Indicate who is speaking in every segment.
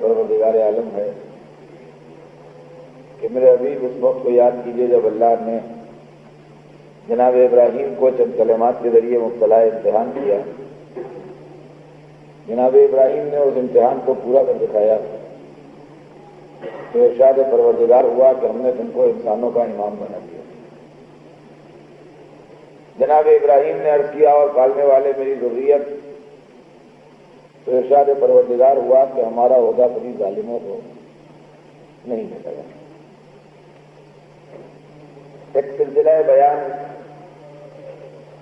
Speaker 1: پروردگار عالم ہے کہ میرے حبیب اس وقت کو یاد کیجئے جب اللہ نے جناب ابراہیم کو چند کلمات کے ذریعے مبتلا امتحان کیا. جناب ابراہیم نے اس امتحان کو پورا کر دکھایا تو ارشاد پروردگار ہوا کہ ہم نے تم کو انسانوں کا امام بنا دیا. جناب ابراہیم نے عرض کیا اور پالنے والے میری ذریت، تو ارشاد پروردگار ہوا کہ ہمارا عہدہ کبھی ظالموں کو نہیں ملے گا. ایک سلسلہ بیان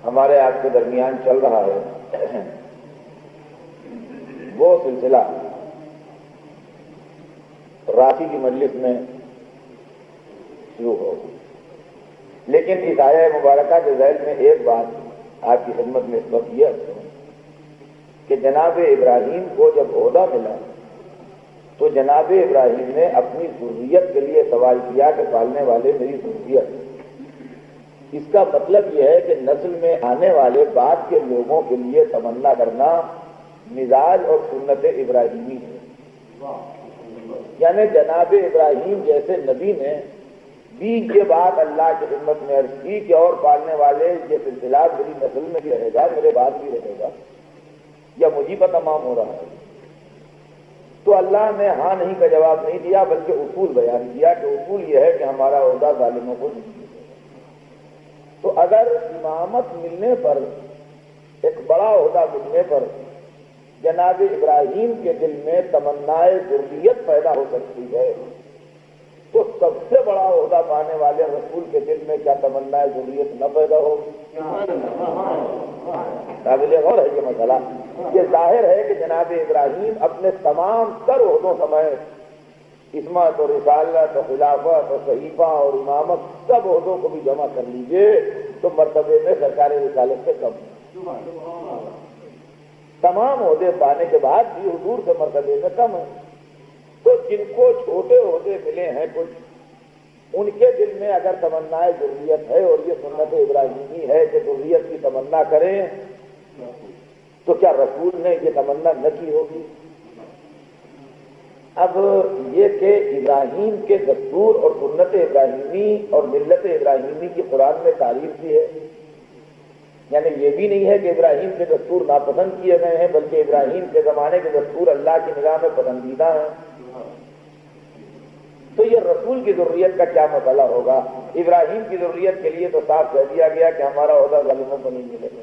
Speaker 1: ہمارے آپ کے درمیان چل رہا ہے. وہ سلسلہ راشی کی مجلس میں شروع ہوگا، لیکن اس آیہ مبارکہ کے ذیل میں ایک بات آپ کی خدمت میں اس وقت یہ ہے کہ جناب ابراہیم کو جب عہدہ ملا تو جناب ابراہیم نے اپنی ذریت کے لیے سوال کیا کہ پالنے والے میری ذریت. اس کا مطلب یہ ہے کہ نسل میں آنے والے بعد کے لوگوں کے لیے تمنا کرنا مزاج اور سنت ابراہیمی ہے. یعنی جناب ابراہیم جیسے نبی نے بھی یہ بات اللہ کی خدمت میں عرض کی کہ اور پالنے والے یہ سلسلہ میری نسل میں بھی رہے گا، میرے بعد بھی رہے گا، یا مجھے پر تمام ہو رہا ہے. تو اللہ نے ہاں نہیں کا جواب نہیں دیا بلکہ اصول بیان کیا کہ اصول یہ ہے کہ ہمارا عہدہ ظالموں کو نہیں ملے گا. تو اگر امامت ملنے پر، ایک بڑا عہدہ ملنے پر جناب ابراہیم کے دل میں تمنائے ذریت پیدا ہو سکتی ہے، تو سب سے بڑا عہدہ پانے والے رسول کے دل میں کیا تمنائے ذریت نہ پیدا ہوگی؟ قابل غور ہے یہ مسئلہ. یہ ظاہر ہے کہ جناب ابراہیم اپنے تمام تر عہدوں سمیت عصمت اور رسالت اور خلافت اور صحیفہ اور امامت سب عہدوں کو بھی جمع کر لیجئے تو مرتبے میں سرکار رسالت سے کم ہے. تمام عہدے پانے کے بعد بھی حضور سے مرتبے میں کم ہے. تو جن کو چھوٹے عہدے ملے ہیں کچھ، ان کے دل میں اگر تمنائے ذریت ہے اور یہ سنت ابراہیمی ہے کہ ذریت کی تمنا کریں، تو کیا رسول نے یہ تمنا نہ کی ہوگی؟ اب یہ کہ ابراہیم کے دستور اور سنت ابراہیمی اور ملت ابراہیمی کی قرآن میں تعریف بھی ہے. یعنی یہ بھی نہیں ہے کہ ابراہیم کے دستور ناپسند کیے گئے ہیں، بلکہ ابراہیم کے زمانے کے دستور اللہ کی نگاہ میں پسندیدہ ہیں. تو یہ رسول کی ذریت کا کیا مسئلہ ہوگا؟ ابراہیم کی ذریت کے لیے تو صاف کہہ دیا گیا کہ ہمارا عہدہ ظالموں کو نہیں ملے گا.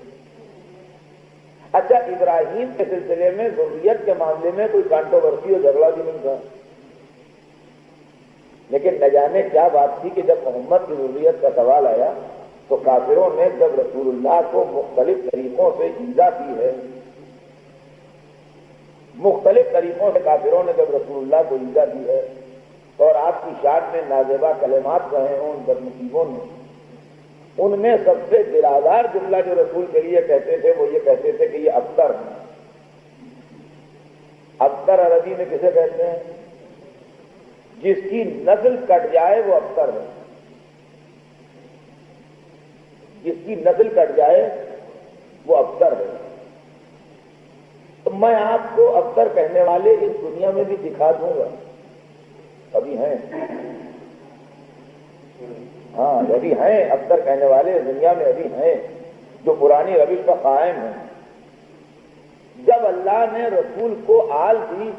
Speaker 1: اچھا، ابراہیم کے سلسلے میں ذریت کے معاملے میں کوئی کانٹروورسی اور جھگڑا بھی نہیں تھا، لیکن نہ جانے کیا بات تھی کہ جب محمد کی ذریت کا سوال آیا تو کافروں نے جب رسول اللہ کو مختلف طریقوں سے ایذا کی ہے، مختلف طریقوں سے کافروں نے جب رسول اللہ کو ایذا دی ہے اور آپ کی شان میں نازیبا کلمات کہے ہوں ان بدنصیبوں نے، ان میں سب سے دلآزار جملہ جو رسول کے لیے کہتے تھے وہ یہ کہتے تھے کہ یہ ابتر ہے. ابتر عربی میں کسے کہتے ہیں؟ جس کی نسل کٹ جائے وہ ابتر ہے. جس کی نسل کٹ جائے وہ ابتر ہے. تو میں آپ کو ابتر کہنے والے اس دنیا میں بھی دکھا دوں گا. ابھی ہیں، ہاں ابھی ہیں ابتر کہنے والے دنیا میں ابھی ہیں جو پرانی روش پر قائم ہیں. جب اللہ نے رسول کو آل دی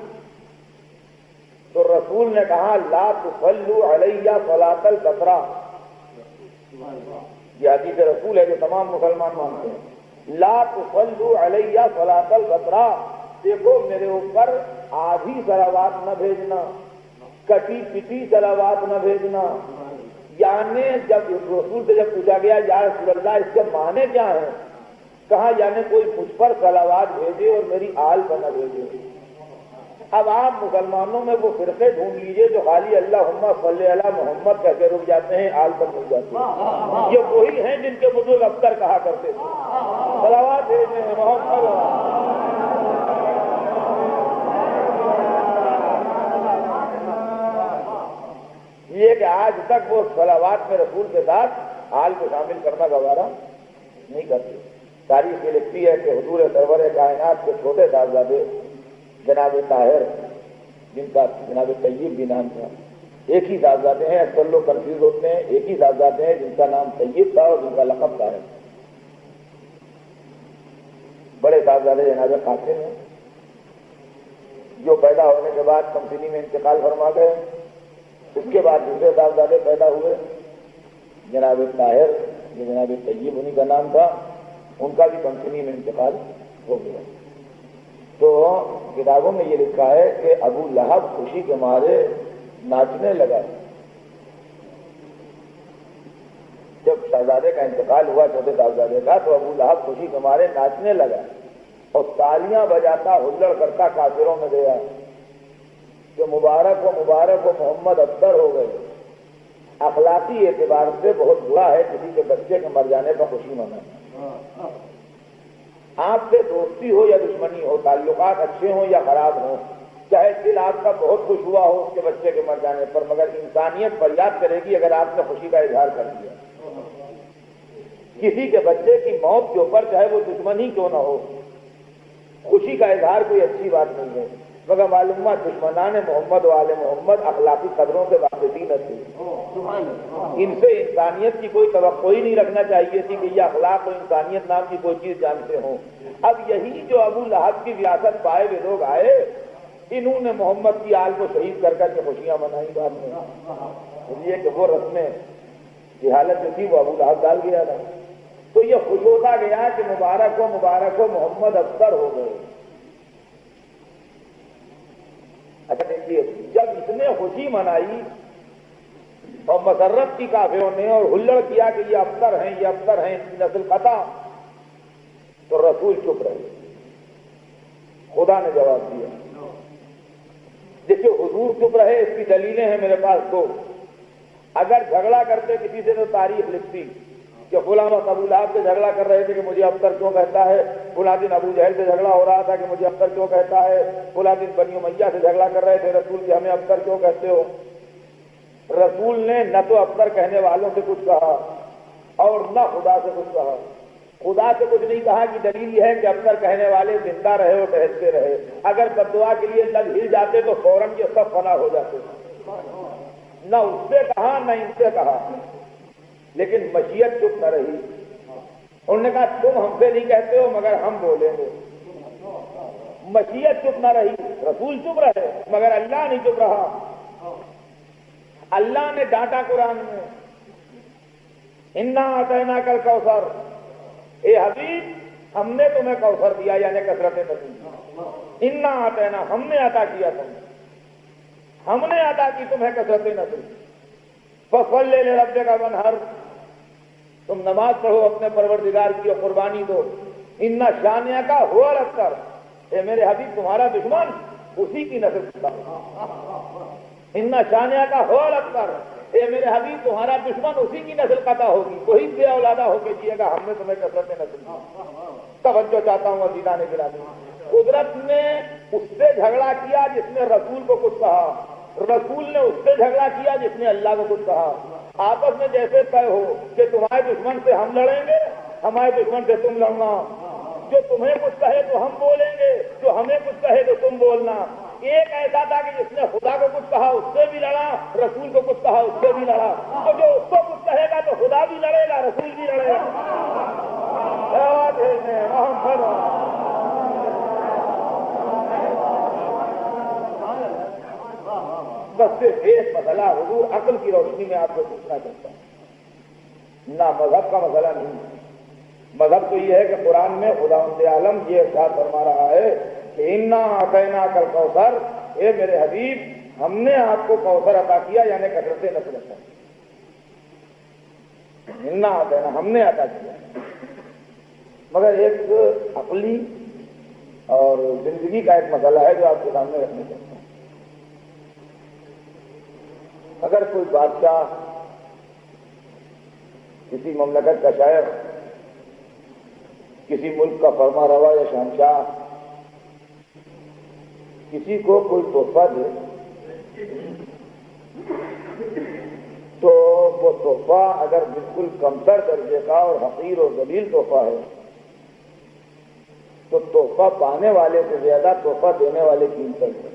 Speaker 1: تو رسول نے کہا لا تصلوا علیہ صلاۃ الکثرہ، یہ حدیث رسول ہے جو تمام مسلمان مانتے ہیں. لا تصلوا علیہ صلاۃ الغطرا، دیکھو میرے اوپر آدھی صلوات نہ بھیجنا، کٹی پٹی صلوات نہ بھیجنا. یعنی جب رسول سے جب پوچھا گیا یا رسول اللہ اس کے معنی کیا ہیں، کہا یعنی کوئی مجھ پر صلوات بھیجے اور میری آل پر نہ بھیجے. اب آپ مسلمانوں میں وہ فرقے ڈھونڈ لیجئے جو خالی اللہم صلی علی محمد کہہ کے رک جاتے ہیں، آل پر رک جاتے ہیں. یہ وہی ہیں جن کے بزرگ افطر کہا کرتے تھے صلوات بھیجے ہیں محمد. یہ کہ آج تک وہ صلوات میں رسول کے ساتھ آل کو شامل کرنا گوارا نہیں کرتے. تاریخ یہ لکھتی ہے کہ حضور سرور کائنات کے چھوٹے صاحبزادے جناب طاہر، جن کا جناب طیب بھی نام تھا، ایک ہی صاحبزادے ہیں. اکثر لوگ کنفیوز ہوتے ہیں، ایک ہی صاحبزادے ہیں جن کا نام طیب تھا اور جن کا لقب طاہر. بڑے صاحبزادے جناب قاسم ہیں جو پیدا ہونے کے بعد کمسنی میں انتقال فرما گئے. اس کے بعد دوسرے صاحبزادے پیدا ہوئے جناب طاہر، جو جناب طیب انہی کا نام تھا، ان کا بھی کمسنی میں انتقال ہو گیا. تو کتابوں میں یہ لکھا ہے کہ ابو لہب خوشی کے مارے ناچنے لگا. جب شہزادے کا انتقال ہوا چھوٹے صاحبزادے کا، تو ابو لہب خوشی کے مارے ناچنے لگا اور تالیاں بجاتا ہلڑ کرتا کافروں میں گیا کہ مبارک ہو محمد افطر ہو گئے. اخلاقی اعتبار سے بہت برا ہے کسی کے بچے کے مر جانے پر خوشی منانا. آپ سے دوستی ہو یا دشمنی ہو، تعلقات اچھے ہوں یا خراب ہوں، چاہے دل آپ کا بہت خوش ہوا ہو اس کے بچے کے مر جانے پر، مگر انسانیت فریاد کرے گی اگر آپ نے خوشی کا اظہار کر دیا. کسی کے بچے کی موت کے اوپر چاہے وہ دشمن ہی کیوں نہ ہو، خوشی کا اظہار کوئی اچھی بات نہیں ہے. مگر معلوم دشمنان محمد و آل محمد اخلاقی قدروں سے واقفی نہ تھے. ان سے انسانیت کی کوئی توقع ہی نہیں رکھنا چاہیے تھی کہ یہ اخلاق و انسانیت نام کی کوئی چیز جانتے ہوں. اب یہی جو ابو لہب کی وراثت پائے ہوئے لوگ آئے، انہوں نے محمد کی آل کو شہید کر کر کے خوشیاں منائی. بعد میں یہ کہ وہ رسمیں جہالت جو تھی وہ ابو لہب ڈال گیا تھا. تو یہ خوش ہوتا گیا کہ مبارک ہو محمد افطر ہو گئے. اچھا دیکھیے، جب اس نے خوشی منائی اور مسرت کی کافروں نے اور ہلڑ کیا کہ یہ افطر ہیں ان کی نسل قطع، تو رسول چپ رہے. خدا نے جواب دیا. دیکھیے حضور چپ رہے اس کی دلیلیں ہیں میرے پاس دو. اگر جھگڑا کرتے کسی سے تو تاریخ لکھتی کہ فلاں ابو لہب سے جھگڑا کر رہے تھے کہ مجھے افطر کیوں کہتا ہے، فلاں دن ابو جہل سے جھگڑا ہو رہا تھا کہ مجھے افطر کیوں کہتا ہے، فلاں دن بنی امیہ سے جھگڑا کر رہے تھے رسول کہ ہمیں افطر کیوں کہتے ہو. رسول نے نہ تو افطر کہنے والوں سے کچھ کہا اور نہ خدا سے کچھ کہا. خدا سے کچھ نہیں کہا کہ دلیل یہ ہے کہ افطر کہنے والے زندہ رہے اور ٹہلتے رہے. اگر بددعا کے لیے لگ ہل جاتے تو فوراً یہ سب فنا ہو جاتے. نہ اس سے کہا نہ ان سے کہا، لیکن مشیت چپ نہ رہی. انہوں نے کہا تم ہم سے نہیں کہتے ہو مگر ہم بولیں گے. مشیت چپ نہ رہی، رسول چپ رہے مگر اللہ نہیں چپ رہا. اللہ نے ڈانٹا قرآن میں، انا اعطیناک الکوثر، اے حبیب ہم نے تمہیں کوثر دیا، یعنی کثرت نصیب. انا اعطینا، ہم نے عطا کیا تمہیں، ہم نے عطا کی تمہیں کثرت نصیب. فصل لربک وانحر، تم نماز پڑھو اپنے پروردگار کی اور قربانی دو. ان شانیہ کا ہوا الابتر، اے میرے حبیب تمہارا دشمن اسی کی نسل کا. ان شانیہ کا ہوا الابتر، اے میرے حبیب تمہارا دشمن اسی کی نسل قطع ہوگی، وہی بے اولادہ ہو کے جیے گا. ہم نے تمہیں کثرت نسل دی. توجہ چاہتا ہوں عزیزان گرامی، قدرت نے اس سے جھگڑا کیا جس نے رسول کو کچھ کہا، رسول نے اس سے جھگڑا کیا جس نے اللہ کو کچھ کہا. آپس میں جیسے طے ہو کہ تمہارے دشمن سے ہم لڑیں گے، ہمارے دشمن سے تم لڑنا، جو تمہیں کچھ کہے تو ہم بولیں گے، جو ہمیں کچھ کہے تو تم بولنا. ایک ایسا تھا کہ جس نے خدا کو کچھ کہا اس سے بھی لڑا، رسول کو کچھ کہا اس سے بھی لڑا. تو جو اس کو کچھ کہے گا تو خدا بھی لڑے گا، رسول بھی لڑے گا. بس صرف ایک مسئلہ حضور عقل کی روشنی میں آپ کو پوچھنا چاہتا ہوں. نہ مذہب کا مسئلہ نہیں. مذہب تو یہ ہے کہ قرآن میں خداوند عالم یہ ارشاد فرما رہا ہے کہ انا اعطیناک الکوثر، اے میرے حبیب ہم نے آپ کو کوثر عطا کیا، یعنی کثرت نسل عطا. انا اعطینا، ہم نے عطا کیا. مگر ایک عقلی اور زندگی کا ایک مسئلہ ہے جو آپ کے سامنے رکھنا چاہتا ہوں. اگر کوئی بادشاہ، کسی مملکت کا شاعر، کسی ملک کا فرما روا یا شہنشاہ کسی کو کوئی تحفہ دے تو وہ تحفہ اگر بالکل کمتر درجے کا اور حقیر اور ذلیل تحفہ ہے تو تحفہ پانے والے سے زیادہ تحفہ دینے والے کی عزت ہے.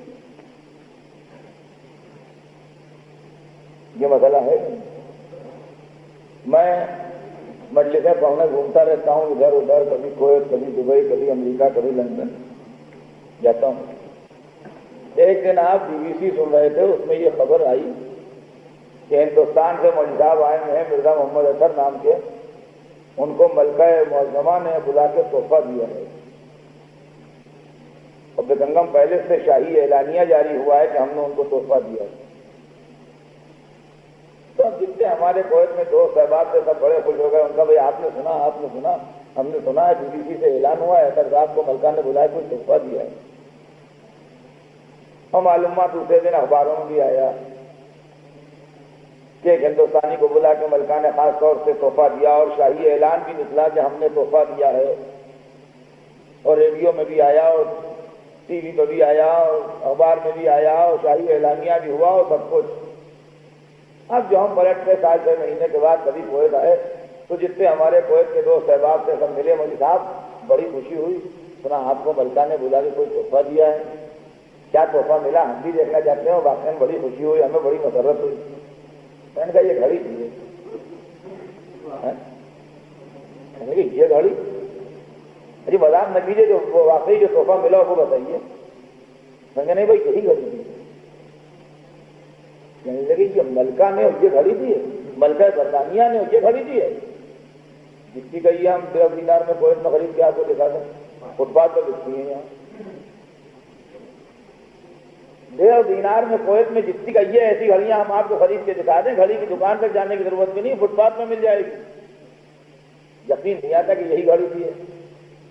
Speaker 1: یہ مسئلہ ہے. میں مجلسیں پڑھنے گھومتا رہتا ہوں ادھر ادھر، کبھی کویت، کبھی دبئی، کبھی امریکہ، کبھی لندن جاتا ہوں. ایک دن آپ BBC سن رہے تھے، اس میں یہ خبر آئی کہ ہندوستان سے مولوی صاحب آئے ہیں مرزا محمد اطہر نام کے، ان کو ملکہ معظمہ نے بلا کے تحفہ دیا ہے. اور بیگم پیلس سے شاہی اعلانیہ جاری ہوا ہے کہ ہم نے ان کو تحفہ دیا ہے. تو جتنے ہمارے کویت میں دوست احباب سے سب بڑے خوش ہو گئے. ان کا بھائی آپ نے سنا، ہم نے سنا ہے BBC سے اعلان ہوا ہے اطہر صاحب کو ملکہ نے بلایا کوئی تحفہ دیا ہے. اور معلومات دوسرے دن اخباروں میں بھی آیا کہ ایک ہندوستانی کو بلا کے ملکہ نے خاص طور سے تحفہ دیا، اور شاہی اعلان بھی نکلا کہ ہم نے تحفہ دیا ہے. اور ریڈیو میں بھی آیا، اور ٹی وی پہ بھی آیا، اور اخبار میں بھی آیا، اور شاہی اعلانیہ بھی ہوا، اور سب کچھ. اب جو ہم پلٹ کے 6 مہینے کے بعد کبھی کویت آئے تو جتنے ہمارے کویت کے دوست احباب سے سب ملے. مولوی صاحب بڑی خوشی ہوئی، سنا آپ کو ملکہ نے بلا کے کوئی تحفہ دیا ہے. کیا تحفہ ملا ہم بھی دیکھنا چاہتے ہیں. اور واقعی بڑی خوشی ہوئی، ہمیں بڑی مسرت ہوئی. میں نے کہا یہ گھڑی تھی، یہ گھڑی جی مذاق نہ کیجیے، جو واقعی جو تحفہ ملا وہ بتائیے. میں نے نہیں بھائی یہی گھڑی تھی. کہنے لگے یہ ملکہ نے یہ گھڑی دی ہے، ملکہ برطانیہ نے یہ گھڑی دی ہے. جتنی کہیے ہم 1.5 دینار میں کویت میں خرید کے آپ کو دکھا دیں، فٹ پاتھ پہ بکتی ہیں یہاں. 1.5 دینار میں کویت میں جتنی کہیے ایسی گھڑیاں ہم آپ کو خرید کے دکھا دیں. گھڑی کی دکان تک جانے کی ضرورت بھی نہیں، فٹ پاتھ میں مل جائے گی. یقین نہیں آتا کہ یہی گھڑی تھی ہے.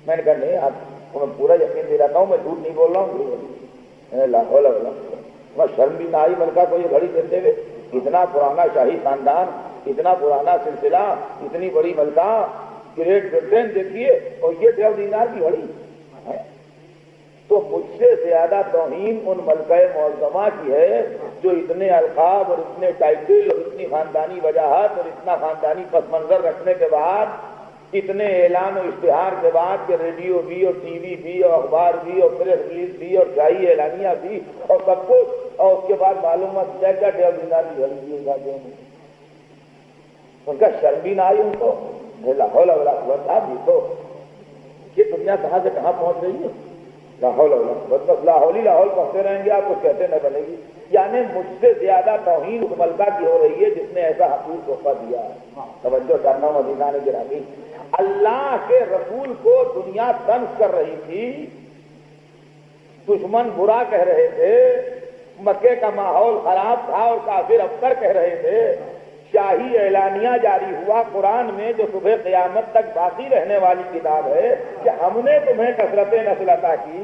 Speaker 1: میں نے کہا نہیں، آپ کو میں پورا یقین دلاتا ہوں، میں جھوٹ نہیں بول رہا ہوں. لاہور شرم بھی نہ آئی ملکہ کو یہ گھڑی دیتے ہوئے. اتنا پرانا شاہی خاندان، اتنا پرانا سلسلہ، اتنی بڑی ملکہ، گریٹ برٹن دیکھیے، اور یہ 1.5 دینار کی گھڑی. تو مجھ سے زیادہ توہین ان ملکہ معظمہ کی ہے جو اتنے القاب اور اتنے ٹائٹل اور اتنی خاندانی وجاہت اور اتنا خاندانی پس منظر رکھنے کے بعد، اتنے اعلان و اشتہار کے بعد کہ ریڈیو بھی اور ٹی وی بھی اور اخبار بھی اور پریس ریلیز بھی اور شاہی اعلانیہ بھی اور سب کچھ، اور اس کے بعد معلومات کیا 1.5 دینار کی گھڑی دی ہے. ان کا شرم بھی نہ آئی ان کو. لاہور صاحب یہ تو یہ دنیا کہاں سے کہاں پہنچ رہی ہے. لاہور بس لاہور ہی لاہور پہنچتے رہیں گے، آپ کچھ کہتے نہ بنے گی. یعنی مجھ سے زیادہ توہین اس ملکہ کی ہو رہی ہے جس نے ایسا حقیق تحفہ دیا ہے. توجہ کرنا مدینہ نے گرا دی. اللہ کے رسول کو دنیا طنز کر رہی تھی، دشمن برا کہہ رہے تھے، مکے کا ماحول خراب تھا اور کافر ابتر کہہ رہے تھے. شاہی اعلانیہ جاری ہوا قرآن میں جو صبح قیامت تک باقی رہنے والی کتاب ہے کہ ہم نے تمہیں کثرت نسل عطا کی.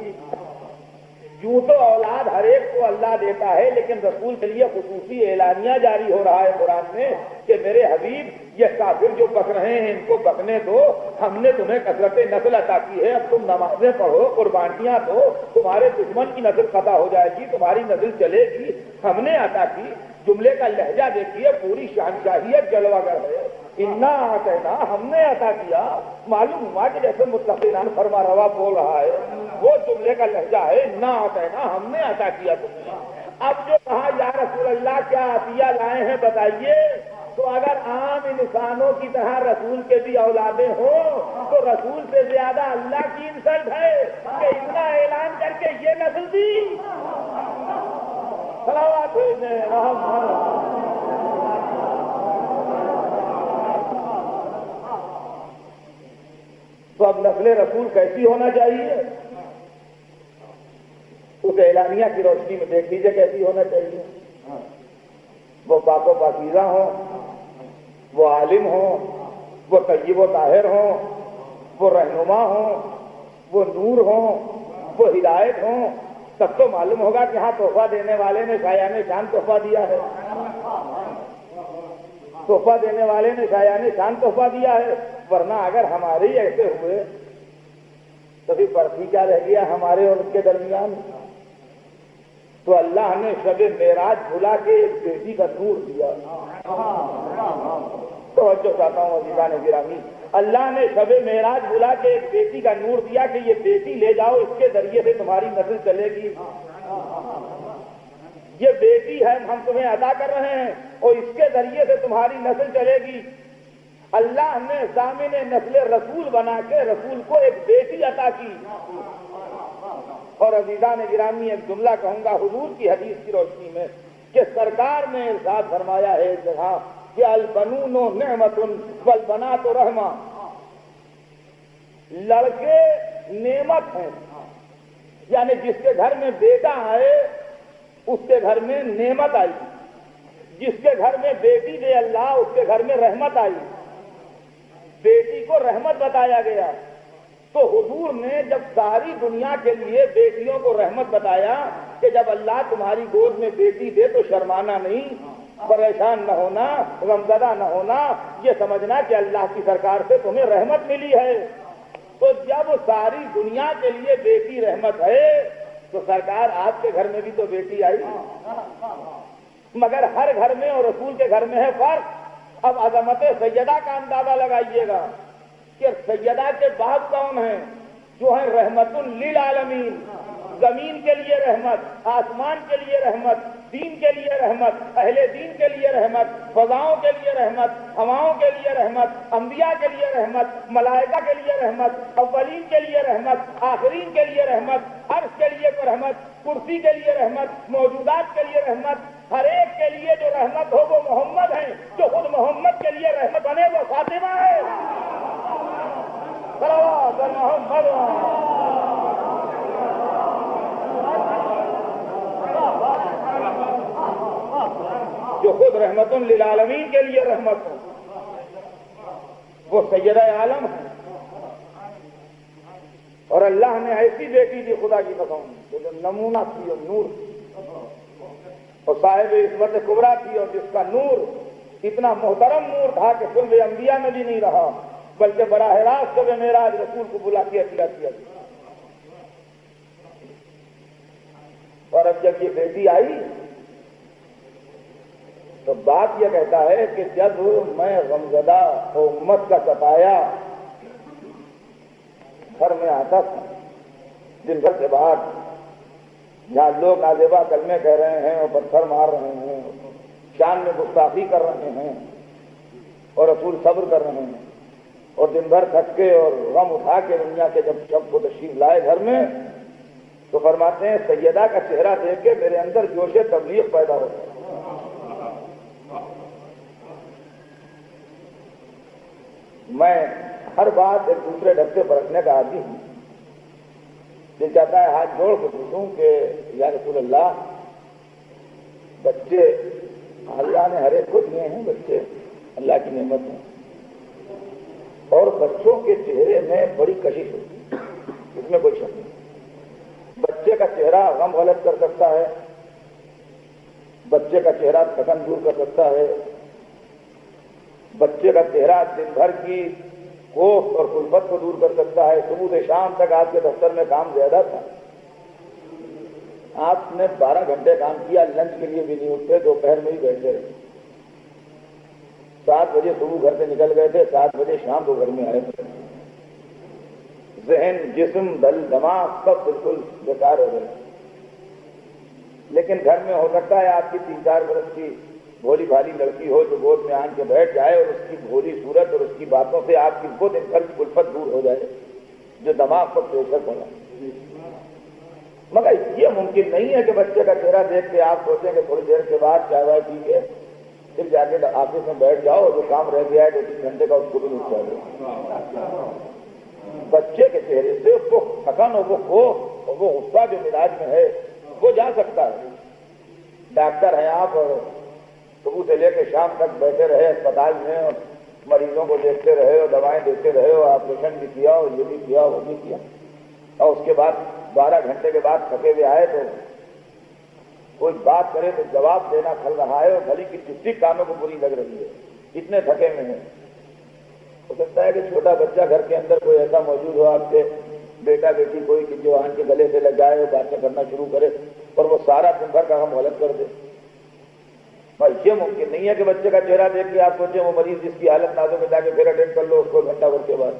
Speaker 1: یوں تو اولاد ہر ایک کو اللہ دیتا ہے، لیکن رسول کے لیے خصوصی اعلانیہ جاری ہو رہا ہے قرآن میں کہ میرے حبیب یہ کافر جو بک رہے ہیں ان کو بکنے دو، ہم نے تمہیں کثرت نسل عطا کی ہے. اب تم نمازیں پڑھو، قربانیاں دو، تمہارے دشمن کی نسل قطع ہو جائے گی، تمہاری نسل چلے گی. ہم نے عطا کی. جملے کا لہجہ دیکھیے، پوری شہنشاہیت جلوہ گر ہے. انا اعطینا، ہم نے عطا کیا. معلوم ہوا کہ جیسے متقین فرما روا بول رہا ہے، وہ جملے کا لہجہ ہے انا اعطینا، ہم نے عطا کیا تمہیں. اب جو کہا یا رسول اللہ کیا عطیہ لائے ہیں بتائیے، تو اگر عام انسانوں کی طرح رسول کے بھی اولادیں ہوں تو رسول سے زیادہ اللہ کی انسلٹ ہے کہ اتنا اعلان کر کے یہ نسل دی. تو اب نسل رسول کیسی ہونا چاہیے؟ اس اعلانیہ کی روشنی میں دیکھ لیجیے کیسی ہونا چاہیے. وہ پاک و پاکیزہ ہوں، وہ عالم ہوں، وہ طیب و طاہر ہوں، وہ رہنما ہوں، وہ نور ہوں، وہ ہدایت ہوں. تب تو معلوم ہوگا کہ ہاں تحفہ دینے والے نے شایان شان تحفہ دیا ہے. تحفہ دینے والے نے شایان شان تحفہ دیا ہے. ورنہ اگر ہمارے ہی ایسے ہوئے تو پھر برفی کیا رہ گیا ہمارے اور ان کے درمیان؟ تو اللہ نے شب معراج بھلا کے ایک بیٹی کا نور دیا. توجہ چاہتا ہوں عزیزان گرامی، اللہ نے شب معراج بھلا کے ایک بیٹی کا نور دیا کہ یہ بیٹی لے جاؤ، اس کے ذریعے سے تمہاری نسل چلے گی. یہ بیٹی ہے ہم تمہیں عطا کر رہے ہیں اور اس کے ذریعے سے تمہاری نسل چلے گی. اللہ نے ضامن نسل رسول بنا کے رسول کو ایک بیٹی عطا کی. اور عزیزان گرامی ایک جملہ کہوں گا حضور کی حدیث کی روشنی میں کہ سرکار نے ارشاد فرمایا ہے ایک جگہ کہ البنون نعمت والبنات رحمہ، لڑکے نعمت ہیں، یعنی جس کے گھر میں بیٹا آئے اس کے گھر میں نعمت آئی، جس کے گھر میں بیٹی دے اللہ اس کے گھر میں رحمت آئی. بیٹی کو رحمت بتایا گیا تو حضور نے جب ساری دنیا کے لیے بیٹیوں کو رحمت بتایا کہ جب اللہ تمہاری گود میں بیٹی دے تو شرمانا نہیں، پریشان نہ ہونا، غمزدہ نہ ہونا، یہ سمجھنا کہ اللہ کی سرکار سے تمہیں رحمت ملی ہے. تو جب ساری دنیا کے لیے بیٹی رحمت ہے تو سرکار آپ کے گھر میں بھی تو بیٹی آئی. مگر ہر گھر میں اور رسول کے گھر میں ہے فرق. اب عظمت سیدہ کا اندازہ لگائیے گا کہ سیدہ کے بعد کون ہیں؟ جو ہیں رحمت للعالمین، زمین کے لیے رحمت، آسمان کے لیے رحمت، دین کے لیے رحمت، اہل دین کے لیے رحمت، فضاؤں کے لیے رحمت، ہواؤں کے لیے رحمت، انبیاء کے لیے رحمت، ملائکہ کے لیے رحمت، اولین کے لیے رحمت، آخرین کے لیے رحمت، عرش کے لیے رحمت، کرسی کے لیے رحمت، موجودات کے لیے رحمت. ہر ایک کے لیے جو رحمت ہو وہ محمد ہیں. جو خود محمد کے لیے رحمت بنے وہ فاطمہ ہے. صلوات محمد. جو خود رحمت للعالمین کے لیے رحمت ہو وہ سیدہ عالم ہے. اور اللہ نے ایسی بیٹی دی خدا کی قسم جو نمونہ تھی اور نور تھی اور صاحب عصمت کبریٰ تھی اور جس کا نور اتنا محترم نور تھا کہ صلب انبیاء میں بھی نہیں رہا بلکہ براہ راست شب معراج رسول کو بلا کے عطیہ کیا. اور اب جب یہ بیٹی آئی تو بات یہ کہتا ہے کہ جب میں غمزدہ امت کا ستایا گھر میں آتا تھا دن بھر کے بعد جہاں لوگ نازیبا کلمے کہہ رہے ہیں اور پتھر مار رہے ہیں، شان میں گستاخی کر رہے ہیں اور رسول صبر کر رہے ہیں اور دن بھر تھک کے اور غم اٹھا کے دنیا کے جب شب کو تشریف لائے گھر میں تو فرماتے ہیں سیدہ کا چہرہ دیکھ کے میرے اندر جوش تبلیغ پیدا ہو گیا. میں ہر بات ایک دوسرے ڈھکتے پر رکھنے کا عادی ہوں. دل چاہتا ہے ہاتھ جوڑ کے پوچھوں کہ یا رسول اللہ بچے اللہ نے ہر ایک کو دیے ہیں، بچے اللہ کی نعمت ہیں اور بچوں کے چہرے میں بڑی کشش ہوتی ہے، اس میں کوئی شک نہیں. بچے کا چہرہ غم غلط کر سکتا ہے، بچے کا چہرہ تھکن دور کر سکتا ہے، بچے کا چہرہ دن بھر کی خوف اور غربت کو دور کر سکتا ہے. صبح سے شام تک آپ کے دفتر میں کام زیادہ تھا، آپ نے 12 گھنٹے کام کیا، لنچ کے لیے بھی نہیں اٹھتے، دوپہر میں ہی بیٹھے رہے. 7 بجے صبح گھر سے نکل گئے تھے، 7 بجے شام کو گھر میں آئے تھے. ذہن، جسم، دل، دماغ سب بالکل بیکار ہو گئے. لیکن گھر میں ہو سکتا ہے آپ کی 3-4 برس کی بھولی بھالی لڑکی ہو جو گود میں آن کے بیٹھ جائے اور اس کی بھولی صورت اور اس کی باتوں سے آپ کی خود ان کی الفت دور ہو جائے جو دماغ پر پریشر پڑا. مگر یہ ممکن نہیں ہے کہ بچے کا چہرہ دیکھ کے آپ سوچیں کہ تھوڑی دیر کے بعد چائے وائے پی کے پھر جا کے آفس میں بیٹھ جاؤ اور جو کام رہ گیا ہے 2-3 گھنٹے کا اس کو بھی نپٹا دو. بچے کے چہرے سے وہ تھکن اور وہ خوف اور وہ غصہ جو مزاج میں ہے وہ جا سکتا ہے. ڈاکٹر ہیں آپ اور صبح سے لے کے شام تک بیٹھے رہے اسپتال میں اور مریضوں کو دیکھتے رہے اور دوائیں دیتے رہے اور آپریشن بھی کیا اور یہ بھی کیا وہ بھی کیا, اور اس کے بعد 12 گھنٹے کے بعد تھکے ہوئے آئے تو کوئی بات کرے تو جواب دینا کھل رہا ہے اور بھلی کی چٹھی کانوں کو بری لگ رہی ہے, اتنے تھکے میں ہیں. ہو سکتا ہے کہ چھوٹا بچہ گھر کے اندر کوئی ایسا موجود ہو آپ کے بیٹا بیٹی کوئی کہ جو آن کے گلے سے لگ جائے اور باتیں کرنا شروع کرے اور وہ سارا دن بھر کا ہم غلط کر دے. بھائی یہ ممکن نہیں ہے کہ بچے کا چہرہ دیکھ کے آپ سوچیں وہ مریض جس کی حالت نازک میں جا کے پھر اٹینڈ کر لو اس کو گھنٹہ بھر کے بعد.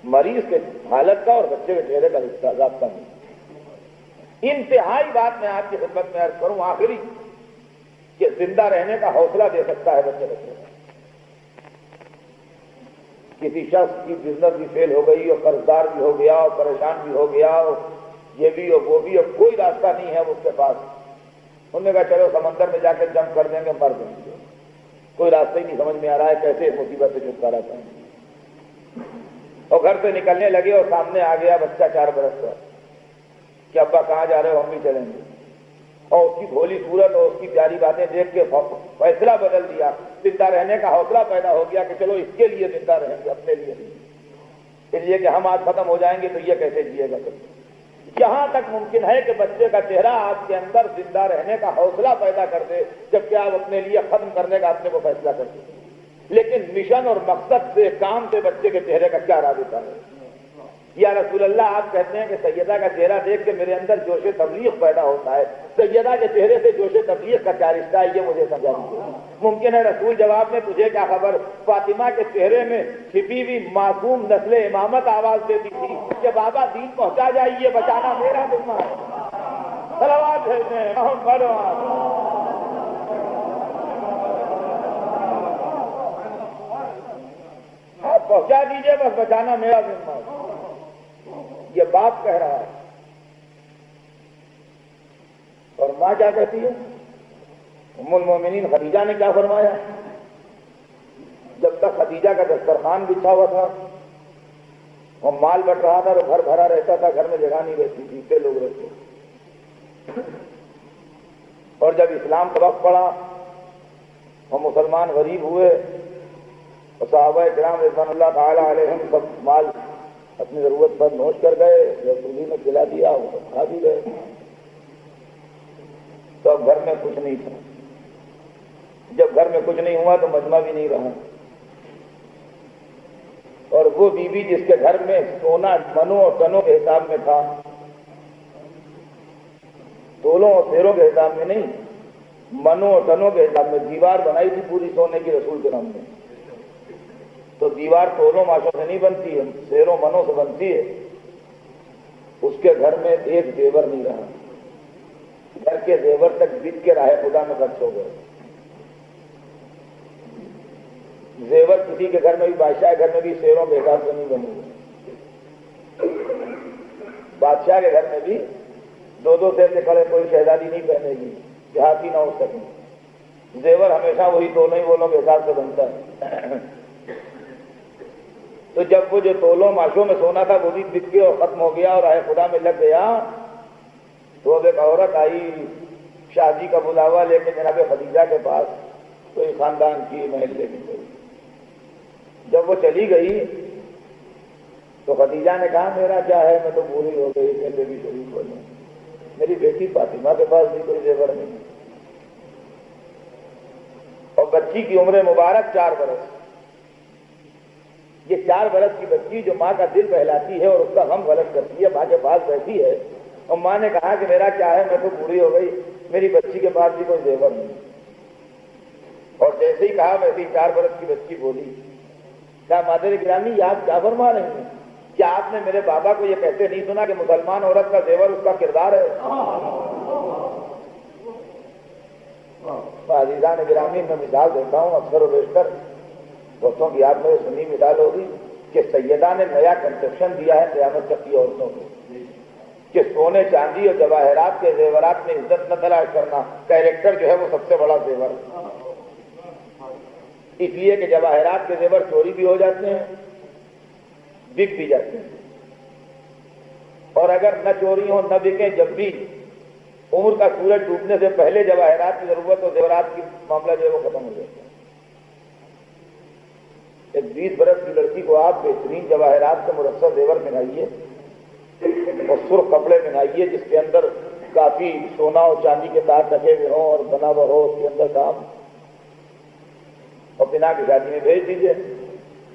Speaker 1: مریض کے حالت کا اور بچے کے چہرے کا رشتہ رابطہ نہیں. انتہائی بات میں آپ کی خدمت میں عرض کروں آخری کہ زندہ رہنے کا حوصلہ دے سکتا ہے بچے بچے. کسی شخص کی بزنس بھی فیل ہو گئی اور قرضدار بھی ہو گیا اور پریشان بھی ہو گیا اور یہ بھی اور وہ بھی اور کوئی راستہ نہیں ہے اس کے پاس. انہوں نے کہا چلو سمندر میں جا کے جمپ کر دیں گے مر دیں گے, کوئی راستہ ہی نہیں سمجھ میں آ رہا ہے کیسے مصیبت سے چھٹکارا پائیں. اور گھر سے نکلنے لگے اور سامنے آ گیا بچہ 4 برس کا کہ ابا کہاں جا رہے ہو, ہم بھی چلیں گے. اور اس کی بھولی صورت اور اس کی پیاری باتیں دیکھ کے فیصلہ بدل دیا, زندہ رہنے کا حوصلہ پیدا ہو گیا کہ چلو اس کے لیے زندہ رہیں گے, اپنے لیے نہیں. اس لیے کہ ہم آج ختم ہو جائیں گے تو یہ کیسے جیے گا. یہاں تک ممکن ہے کہ بچے کا چہرہ آپ کے اندر زندہ رہنے کا حوصلہ پیدا کر دے جبکہ آپ اپنے لیے ختم کرنے کا اپنے کو فیصلہ کر دیں. لیکن مشن اور مقصد سے کام سے بچے کے چہرے کا کیا رابطہ ہے؟ یا رسول اللہ آپ کہتے ہیں کہ سیدہ کا چہرہ دیکھ کے میرے اندر جوش تبلیغ پیدا ہوتا ہے. سیدہ کے چہرے سے جوش تبلیغ کا کیا رشتہ ہے یہ مجھے سمجھا دیجیے. ممکن ہے رسول جواب میں تجھے کیا خبر فاطمہ کے چہرے میں چھپی ہوئی معصوم نسل امامت آواز دیتی تھی کہ بابا دین پہنچا جائیے, بچانا میرا ذمہ ہے. صلوات بھیجیں آپ پہنچا دیجیے, بس بچانا میرا ذمہ ہے. یہ باپ کہہ رہا ہے. اور ماں کیا کہتی ہے؟ ام المومنین خدیجہ نے کیا فرمایا؟ جب تک خدیجہ کا دسترخوان بچھا ہوا تھا اور مال بٹ رہا تھا تو گھر بھرا رہتا تھا, گھر میں جگہ نہیں رہتی تھی, اتنے لوگ رہتے. اور جب اسلام کا وقت پڑا اور مسلمان غریب ہوئے اور صحابہ کرام رضوان اللہ تعالی علیہم سب مال اپنی ضرورت پر نوش کر گئے, رسول نے کھلا دیا, وہ سب کھا بھی گئے, تو اب گھر میں کچھ نہیں تھا. جب گھر میں کچھ نہیں ہوا تو مجمع بھی نہیں رہا. اور وہ بیوی جس کے گھر میں سونا منوں اور ٹنوں کے حساب میں تھا, تولوں اور سیروں کے حساب میں نہیں, منوں اور ٹنوں کے حساب میں دیوار بنائی تھی پوری سونے کی رسول کے نام میں. تو دیوار تولوں ماشوں سے نہیں بنتی ہے, سیروں منوں سے بنتی ہے. اس کے گھر میں ایک زیور نہیں رہا. گھر کے زیور تک بک کے راہ خدا میں خرچ ہو گئے. زیور کسی کے گھر میں بھی, بادشاہ کے گھر میں بھی سیروں کے حساب سے نہیں بنے. بادشاہ کے گھر میں بھی 2 سیر سے کھڑے کوئی شہزادی نہیں پہنے گی, دیہاتی نہ ہو سکے. زیور ہمیشہ وہی تولوں ہی بولوں کے حساب سے بنتا ہے. تو جب وہ جو تولوں ماشوں میں سونا تھا وہ بھی بک کے اور ختم ہو گیا اور راہ خدا میں لگ گیا, تو اب ایک عورت آئی شادی کا بلاوا لے کے جناب خدیجہ کے پاس, کوئی خاندان کی محلے کی گئی. جب وہ چلی گئی تو خدیجہ نے کہا میرا کیا ہے, میں تو بوڑھی ہو گئی, کیسے بھی شریف ہو جاؤں. میری بیٹی فاطمہ کے پاس بھی کوئی زیور نہیں, اور بچی کی عمر مبارک 4 برس. یہ 4 برس کی بچی جو ماں کا دل بہلاتی ہے اور اس کا غم غلط کرتی ہے, ماں کے پاس بیٹھی ہے, اور ماں نے کہا کہ میرا کیا ہے, میں تو بوڑھی ہو گئی, میری بچی کے پاس بھی کوئی زیور نہیں. اور جیسے ہی کہا ویسے ہی 4 برس کی بچی بولی, کیا مادر گرامی آپ کیا فرما رہے ہیں؟ کیا آپ نے میرے بابا کو یہ کہتے نہیں سنا کہ مسلمان عورت کا زیور اس کا کردار ہے؟ عزیزان گرامی میں مثال دیتا ہوں, اکثر و بیشتر عورتوں کی آپ میں سنی مثال ہوگی کہ سیدہ نے نیا کنسپشن دیا ہے قیامت تک کی عورتوں کو کہ سونے چاندی اور جواہرات کے زیورات میں عزت نہ تلاش کرنا, کیریکٹر جو ہے وہ سب سے بڑا زیور ہے. اس لیے کہ جواہرات کے زیور چوری بھی ہو جاتے ہیں, بک بھی جاتے ہیں، اور اگر نہ چوری ہو نہ بکیں، جب بھی عمر کا سورج ڈوبنے سے پہلے جواہرات کی ضرورت ہو زیورات کی معاملہ جو ہے وہ ختم ہو جاتا ہے۔ ایک 20 برس کی لڑکی کو آپ بہترین جواہرات سے مرصع زیور پہنائیے اور سرخ کپڑے پہنائیے جس کے اندر کافی سونا اور چاندی کے تار رکھے ہوئے ہوں اور بنا ہوا ہو اس کے اندر کام، اور بنا کی شادی میں بھیج دیجیے۔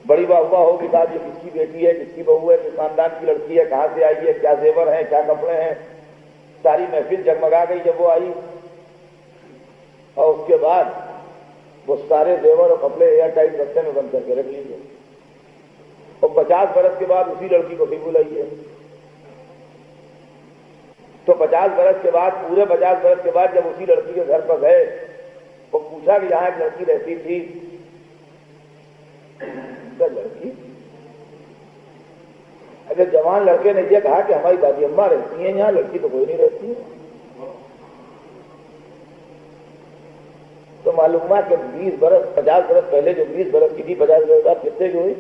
Speaker 1: بڑی واہ ہوگی بات، یہ کس کی بیٹی ہے، کس کی بہو ہے، کس خاندان کی لڑکی ہے، کہاں سے آئی ہے، کیا زیور ہیں، کیا کپڑے ہیں، ساری محفل جگمگا گئی جب وہ آئی۔ اور اس کے بعد وہ سارے زیور اور کپڑے ایئر ٹائٹ بستے میں بند کر کے رکھ لیجیے، اور 50 برس کے بعد اسی لڑکی کو پھر بلائیے۔ تو 50 برس کے بعد، پورے 50 برس کے بعد جب اسی لڑکی کے گھر پر گئے، وہ پوچھا کہ یہاں ایک لڑکی رہتی تھی، لڑکی اگر جوان لڑکے نے یہ کہا کہ ہماری دادی اماں رہتی ہیں یہاں، لڑکی تو کوئی نہیں رہتی ہے، تو معلوم ہوا کہ 20 برس 50 برس پہلے جو 20 برس کی تھی، 50 برس بعد کتنے کی ہوئی؟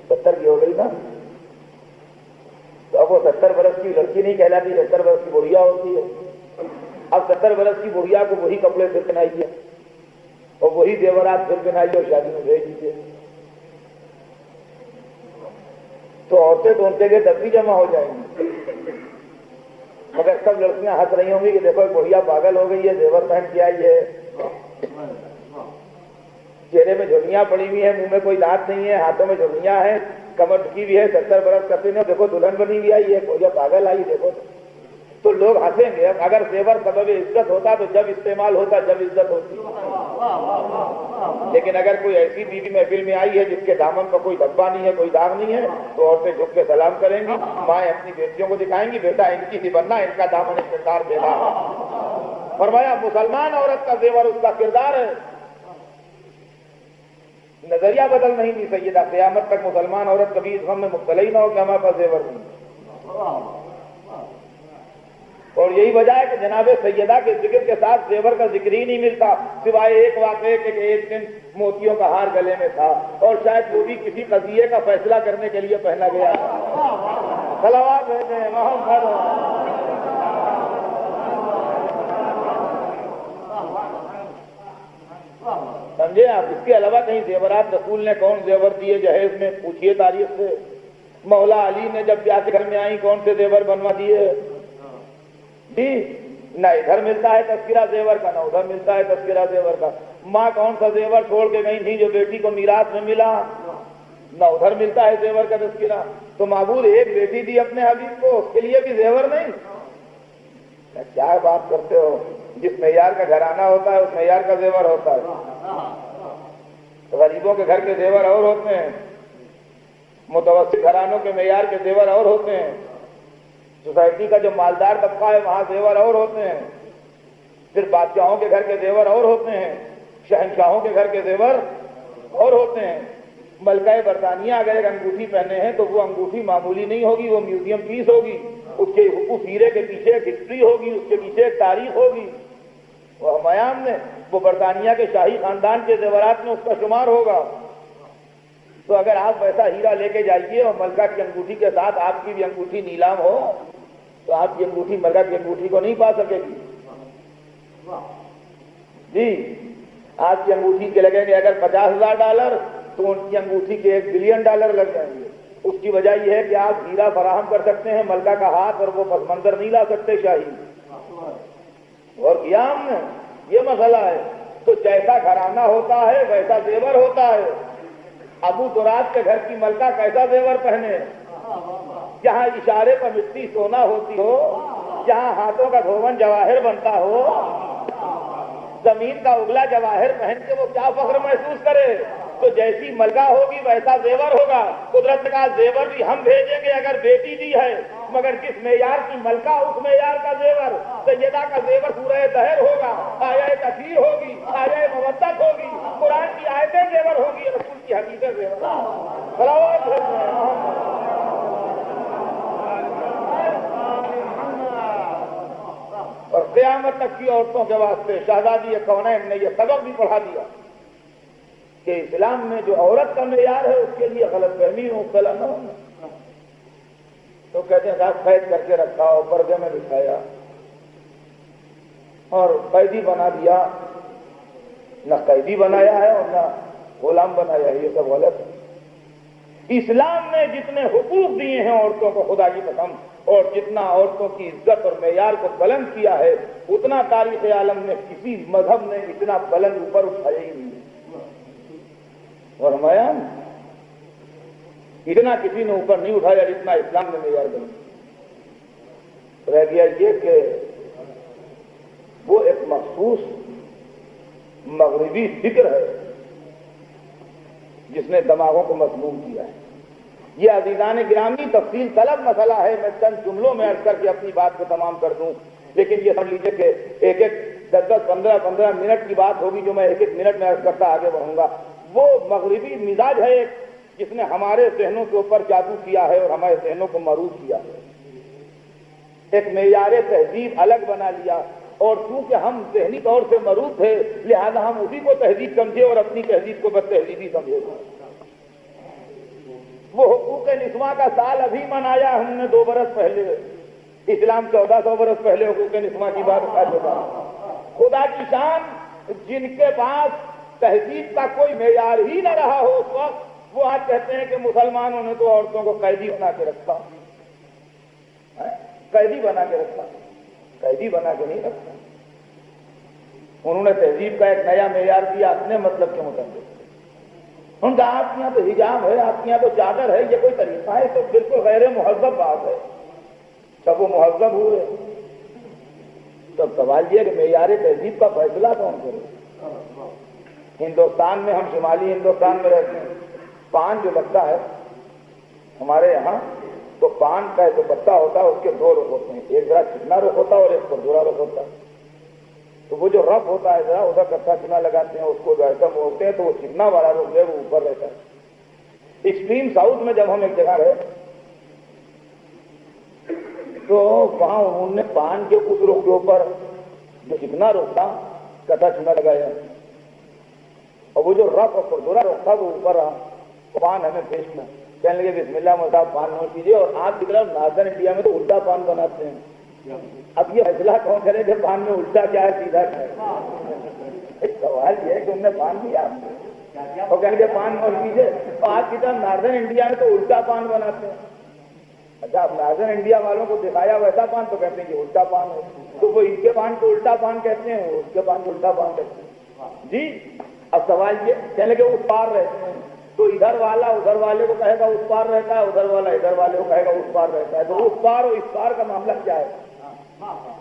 Speaker 1: 70 کی ہو گئی نا۔ تو اب وہ 70 برس کی لڑکی نہیں کہلاتی، 70 برس کی بڑھیا ہوتی ہے۔ اب 70 برس کی بڑھیا کو وہی کپڑے پھر پہنائیے اور وہی زیورات پھر پہنائیے اور شادی میں بھیج دیجیے، تو عورتیں تو ان کے لیے تب بھی جمع ہو جائیں گی، مگر سب لڑکیاں ہنس رہی ہوں گی کہ دیکھو بڑھیا پاگل ہو گئی ہے، زیور پہن کے آئی ہے، چہرے میں جھرریاں پڑی ہوئی ہیں، منہ میں کوئی دانت نہیں ہے، ہاتھوں میں جھرریاں ہیں، کمر ٹکی ہوئی ہے، 70 برس کرتے ہیں، دیکھو دلہن بنی ہوئی آئی ہے، بڑھیا پاگل آئی دیکھو، تو لوگ ہنسیں گے۔ اگر زیور سبب عزت ہوتا تو جب استعمال ہوتا جب عزت ہوتی، لیکن اگر کوئی ایسی بیوی محفل میں آئی ہے جس کے دامن پر کوئی دھبا نہیں ہے، کوئی داغ نہیں ہے، تو عورتیں جھک کے سلام کریں گی، مائیں اپنی بیٹیوں کو دکھائیں گی، بیٹا ان کی نہیں بننا، ان کا دامن کردار دینا۔ فرمایا مسلمان عورت کا زیور اس کا کردار ہے۔ نظریہ بدل نہیں دی سیدہ، قیامت تک مسلمان عورت کبھی اس غم میں مبتلا ہی نہ ہو کہ ہمارے پاس زیور نہیں۔ اور یہی وجہ ہے کہ جناب سیدہ کے ذکر کے ساتھ زیور کا ذکر ہی نہیں ملتا، سوائے ایک واقعے کے کہ ایک دن موتیوں کا ہار گلے میں تھا، اور شاید وہ بھی کسی قضیے کا فیصلہ کرنے کے لیے پہنا گیا تھا۔ صلوات بھیجیں محمد۔ سمجھے آپ؟ اس کے علاوہ کہیں زیورات رسول نے کون زیور دیے جہیز میں؟ پوچھئے تاریخ سے۔ مولا علی نے جب بیاہ کے گھر میں آئی کون سے زیور بنوا دیے؟ جی نہ ادھر ملتا ہے تذکرہ زیور کا، نہ ادھر ملتا ہے تذکرہ زیور کا۔ ماں کون سا زیور چھوڑ کے گئی تھی جو بیٹی کو میراث میں ملا؟ نہ ادھر ملتا ہے زیور کا تذکرہ۔ تو معبود ایک بیٹی دی اپنے حبیب کو، اس کے لیے بھی زیور نہیں؟ کیا بات کرتے ہو؟ جس معیار کا گھرانہ ہوتا ہے اس معیار کا زیور ہوتا ہے۔ غریبوں کے گھر کے زیور اور ہوتے ہیں، متوسط گھرانوں کے معیار کے زیور اور ہوتے ہیں، سوسائٹی کا جو مالدار طبقہ ہے وہاں زیور اور ہوتے ہیں، پھر بادشاہوں کے گھر کے زیور اور ہوتے ہیں، شہنشاہوں کے گھر کے زیور اور ہوتے ہیں۔ ملکہ برطانیہ اگر ایک انگوٹھی پہنے ہیں تو وہ انگوٹھی معمولی نہیں ہوگی، وہ میوزیم پیس ہوگی، اس کے اس ہیرے کے پیچھے ایک ہسٹری ہوگی، اس کے پیچھے ایک تاریخ ہوگی۔ وہ ہمایام نے وہ برطانیہ کے شاہی خاندان کے زیورات میں اس کا شمار ہوگا۔ تو اگر آپ ویسا ہیرا لے کے جائیے اور ملکہ کی انگوٹھی کے ساتھ آپ کی بھی انگوٹھی نیلام ہو تو آپ کی انگوٹھی ملکہ کی انگوٹھی کو نہیں پا سکے گی۔ جی آپ کی انگوٹھی کے لگیں گے اگر $50,000 تو ان کی انگوٹھی کے $1 بلین لگ جائیں گے۔ اس کی وجہ یہ ہے کہ آپ ہیرا فراہم کر سکتے ہیں ملکہ کا ہاتھ، اور وہ پس منظر نہیں لا سکتے شاہی۔ اور کیا ہم نے یہ مسئلہ ہے۔ تو جیسا گھرانہ ہوتا ہے ویسا زیور ہوتا ہے۔ ابو تراب کے گھر کی ملکہ کیسا زیور پہنے؟ جہاں اشارے پر مٹی سونا ہوتی ہو، جہاں ہاتھوں کا دھون جواہر بنتا ہو، زمین کا اگلا جواہر پہن کے وہ کیا فخر محسوس کرے؟ تو جیسی ملکہ ہوگی ویسا زیور ہوگا۔ قدرت کا زیور بھی ہم بھیجیں گے اگر بیٹی دی ہے، مگر جس معیار کی ملکہ اس معیار کا زیور۔ سیدہ کا زیور سورہ دہر ہوگا، آیہ تطہیر ہوگی، آیہ مودت ہوگی، قرآن کی آیتیں زیور ہوگی، رسول کی حدیثیں زیور۔ صلوات اور قیامت تک کی عورتوں کے واسطے شہزادی کونین نے یہ سبق بھی پڑھا دیا کہ اسلام میں جو عورت کا معیار ہے اس کے لیے غلط فہمی مبتلا نہ ہونا. تو کہتے ہیں صاحب قید کر کے رکھا اور پردے میں بٹھایا اور قیدی بنا دیا. نہ قیدی بنایا ہے اور نہ غلام بنایا ہے، یہ سب غلط ہے. اسلام نے جتنے حقوق دیے ہیں عورتوں کو خدا کی قسم، اور جتنا عورتوں کی عزت اور معیار کو بلند کیا ہے، اتنا تاریخ عالم میں کسی مذہب نے اتنا بلند اوپر اٹھایا ہی نہیں. اور فرمایا اتنا کسی نے اوپر نہیں اٹھایا جتنا اسلام نے معیار بلند. رہ گیا یہ کہ وہ ایک مخصوص مغربی فکر ہے جس نے دماغوں کو مسموم کیا ہے. یہ عزیزان گرامی تفصیل طلب مسئلہ ہے، میں چند جملوں میں عرض کر کے اپنی بات کو تمام کر دوں. لیکن یہ سمجھ لیجیے کہ ایک 10-15 منٹ کی بات ہوگی جو میں ایک منٹ میں عرض کرتا آگے بڑھوں گا. وہ مغربی مزاج ہے جس نے ہمارے ذہنوں کے اوپر جادو کیا ہے اور ہمارے ذہنوں کو مروب کیا ہے. ایک معیار تہذیب الگ بنا لیا، اور چونکہ ہم ذہنی طور سے مروب تھے لہذا ہم اسی کو تہذیب سمجھے اور اپنی تہذیب کو بد تہذیبی سمجھے. وہ حقوق نسواں کا سال ابھی منایا ہم نے 2 برس پہلے. اسلام 1400 برس پہلے حقوق نسواں کی بات کر چکا. خدا کی شان جن کے پاس تہذیب کا کوئی معیار ہی نہ رہا ہو اس وقت، وہ آج کہتے ہیں کہ مسلمانوں نے تو عورتوں کو قیدی بنا کے رکھا. قیدی بنا کے رکھا؟ قیدی بنا کے نہیں رکھا. انہوں نے تہذیب کا ایک نیا معیار دیا اپنے مطلب کے مطابق. ان کا آپ کے یہاں تو حجاب ہے، آپ کے یہاں تو چادر ہے، یہ کوئی طریقہ ہے؟ تو بالکل غیر مہذب بات ہے. سب وہ مہذب ہوئے. تب سوال یہ کہ معیار تہذیب کا فیصلہ کون کرے؟ ہندوستان میں، ہم شمالی ہندوستان میں رہتے ہیں، پان جو لگتا ہے ہمارے یہاں، تو پان کا جو پتا ہوتا ہے اس کے 2 رخ ہوتے ہیں. ایک ذرا چکنا رخ ہوتا ہے اور ایک پردورا رخ ہوتا ہے. تو وہ جو رف ہوتا ہے ذرا ادھر کچا چنا لگاتے ہیں، اس کو جو ایسا موڑتے ہیں تو وہ چکنا والا رخ ہے وہ اوپر رہتا ہے. ایکسٹریم ساؤتھ میں جب ہم ایک جگہ رہے تو وہاں انہوں نے پان کے اس رخ کے اوپر جو چکنا رخ تھا کچا چنا لگایا، اور وہ جو رف اور پردورا رخ تھا وہ اوپر رہا. پان ہمیں پیش کیا، کہنے لگے بسم اللہ مصاحب پان نوش کیجیے. اور آپ کی طرف ناردرن انڈیا میں تو الٹا پان بناتے ہیں. اب یہ فیصلہ کون کرے کہ پان میں الٹا کیا ہے سیدھا کیا ہے؟ سوال یہ ہے کہ انہوں نے پان دیا اور کہنے لگے پان نوش کیجیے. اور آپ کی طرف ناردرن انڈیا میں تو الٹا پان بناتے ہیں. اچھا اب ناردرن انڈیا والوں کو دکھایا ویسا پان تو کہتے ہیں کہ الٹا پان ہے. تو وہ ان کے پان کو الٹا پان کہتے ہیں، اس کے پان کو الٹا پان کہتے ہیں. جی اب سوال یہ کہنے لگے اس پار رہتے ہیں، تو ادھر والا ادھر والے کو کہے گا اس پار رہتا ہے، ادھر والا ادھر والے کو کہے گا اس پار رہتا ہے. تو اس پار اور اس پار کا معاملہ کیا ہے؟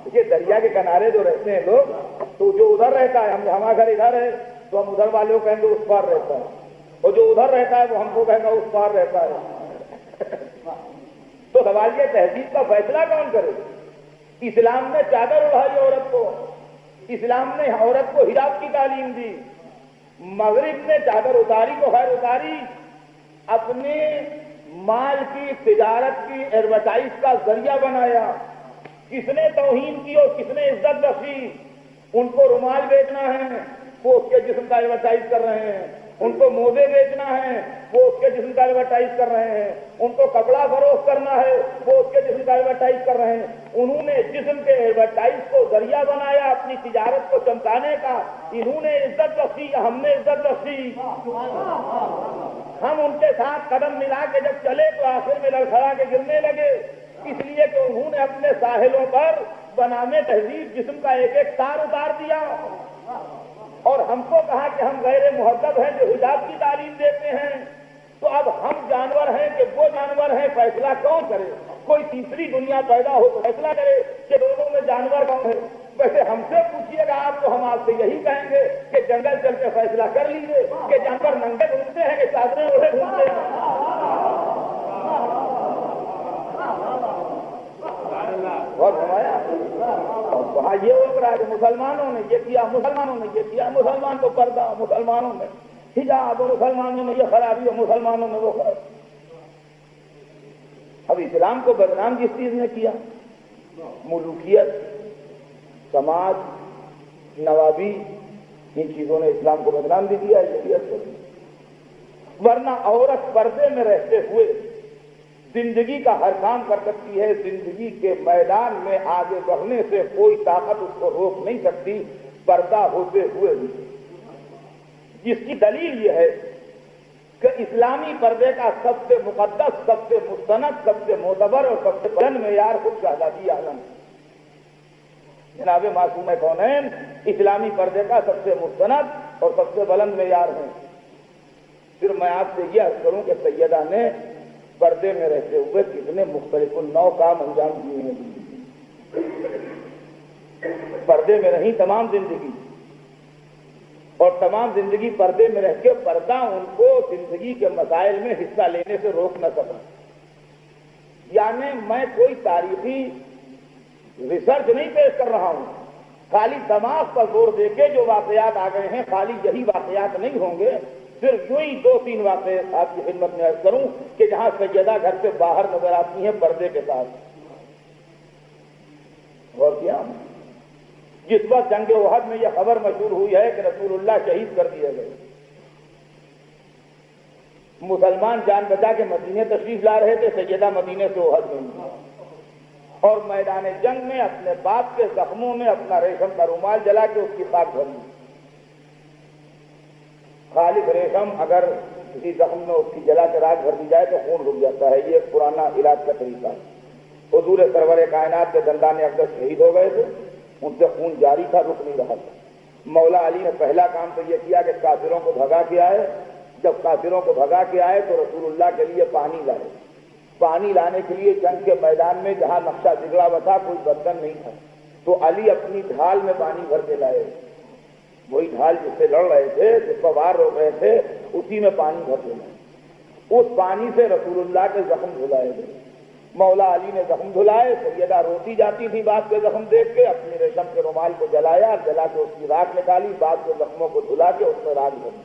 Speaker 1: دیکھیے دریا کے کنارے جو رہتے ہیں لوگ، تو جو ادھر رہتا ہے، ہمارا گھر ادھر ہے تو ہم ادھر والے کو کہیں گے اس پار رہتا ہے، اور جو ادھر رہتا ہے وہ ہم کو کہے گا اس پار رہتا ہے. تو سوال یہ تہذیب کا فیصلہ کون کرے؟ اسلام نے چادر اڑائی عورت کو، اسلام نے عورت کو حجاب کی تعلیم دی. مغرب نے چادر اتاری کو خیر اتاری، اپنے مال کی تجارت کی ایڈورٹائز کا ذریعہ بنایا. کس نے توہین کی اور کس نے عزت بخشی؟ ان کو رومال بیچنا ہے وہ اس کے جسم کا ایڈورٹائز کر رہے ہیں، ان کو موزے بیچنا ہے وہ اس کے جسم کا ایڈورٹائز کر رہے ہیں، ان کو کپڑا فروخت کرنا ہے وہ اس کے جسم کا ایڈورٹائز کر رہے ہیں. انہوں نے جسم کے ایڈورٹائز کو ذریعہ بنایا اپنی تجارت کو چمکانے کا. انہوں نے عزت بخشی یا ہم نے عزت بخشی؟ ہم ان کے ساتھ قدم ملا کے جب چلے تو آخر میں لڑکھڑا کے گرنے لگے، اس لیے کہ انہوں نے اپنے ساحلوں پر بنام تہذیب جسم کا ایک ایک تار اتار دیا اور ہم کو کہا کہ ہم غیر مہذب ہیں جو حجاب کی تعلیم دیتے ہیں. تو اب ہم جانور ہیں کہ وہ جانور ہیں؟ فیصلہ کون کرے؟ کوئی تیسری دنیا پیدا ہو تو فیصلہ کرے کہ دونوں میں جانور کون ہے. ویسے ہم سے پوچھیے گا آپ تو ہم آپ سے یہی کہیں گے کہ جنگل چل کے فیصلہ کر لیجیے کہ جانور ننگے گھومتے ہیں کہ چادریں اوڑھے گھومتے ہیں. بہت فرمایا. وہاں یہ ہو رہا ہے کہ مسلمانوں نے یہ کیا، مسلمانوں نے یہ کیا، مسلمان تو پردہ، مسلمانوں نے حجاب، مسلمانوں نے یہ خرابی اور مسلمانوں نے وہ خرابی. اب اسلام کو بدنام جس چیز نے کیا، ملوکیت، سماج، نوابی، ان چیزوں نے اسلام کو بدنام بھی کیا. ورنہ عورت پردے میں رہتے ہوئے زندگی کا ہر کام کر سکتی ہے، زندگی کے میدان میں آگے بڑھنے سے کوئی طاقت اس کو روک نہیں سکتی، پردہ ہوتے ہوئے بھی، جس کی دلیل یہ ہے کہ اسلامی پردے کا سب سے مقدس، سب سے مستند، سب سے معتبر اور سب سے بلند معیار خود شہزادی عالم جناب معصومہ کونین اسلامی پردے کا سب سے مستند اور سب سے بلند معیار ہیں۔ پھر میں آپ سے یہ عرض کروں کہ سیدہ نے پردے میں رہتے ہوئے کتنے مختلف النوع کام انجام دیے ہیں۔ پردے میں رہی تمام زندگی، اور تمام زندگی پردے میں رہ کے پردہ ان کو زندگی کے مسائل میں حصہ لینے سے روک نہ سکا۔ یعنی میں کوئی تاریخی ریسرچ نہیں پیش کر رہا ہوں، خالی دماغ پر زور دے کے جو واقعات آ گئے ہیں خالی یہی واقعات نہیں ہوں گے، صرف یوں ہی 2-3 واقعات آپ کی خدمت میں عرض کروں کہ جہاں سیدہ گھر سے باہر نظر آتی ہیں پردے کے ساتھ۔ اور کیا جس وقت جنگ احد میں یہ خبر مشہور ہوئی ہے کہ رسول اللہ شہید کر دیے گئے، مسلمان جان بچا کے مدینے تشریف لا رہے تھے، سیدہ مدینے سے احد میں، اور میدان جنگ میں اپنے باپ کے زخموں میں اپنا ریشم کا رومال جلا کے اس کی خاک بھری۔ خالص ریشم اگر کسی زخم میں اس کی جلا کے راکھ بھر دی جائے تو خون رک جاتا ہے، یہ ایک پرانا علاج کا طریقہ ہے۔ حضور سرور کائنات کے دندان اقدس شہید ہو گئے تھے، ان سے خون جاری تھا، رک نہیں رہا تھا۔ مولا علی نے پہلا کام تو یہ کیا کہ کافروں کو بھگا کے آئے۔ جب کافروں کو بھگا کے آئے تو رسول اللہ کے لیے پانی لائے۔ پانی لانے کے لیے جنگ کے میدان میں جہاں نقشہ بگڑا ہوا تھا کوئی برتن نہیں تھا، تو علی اپنی ڈھال میں پانی بھر کے لائے، وہی ڈھال جس سے لڑ رہے تھے، جس پر وار روک رہے تھے، اسی میں پانی بھر کے لائے۔ اس پانی سے رسول اللہ کے زخم دھلائے گئے۔ مولا علی نے زخم دھلائے، سیدہ روتی جاتی تھی باپ کے زخم دیکھ کے، اپنی ریشم کے رومال کو جلایا، جلا کے اس کی راکھ نکالی، باپ کے زخموں کو دھلا کے اس میں راکھ بھری۔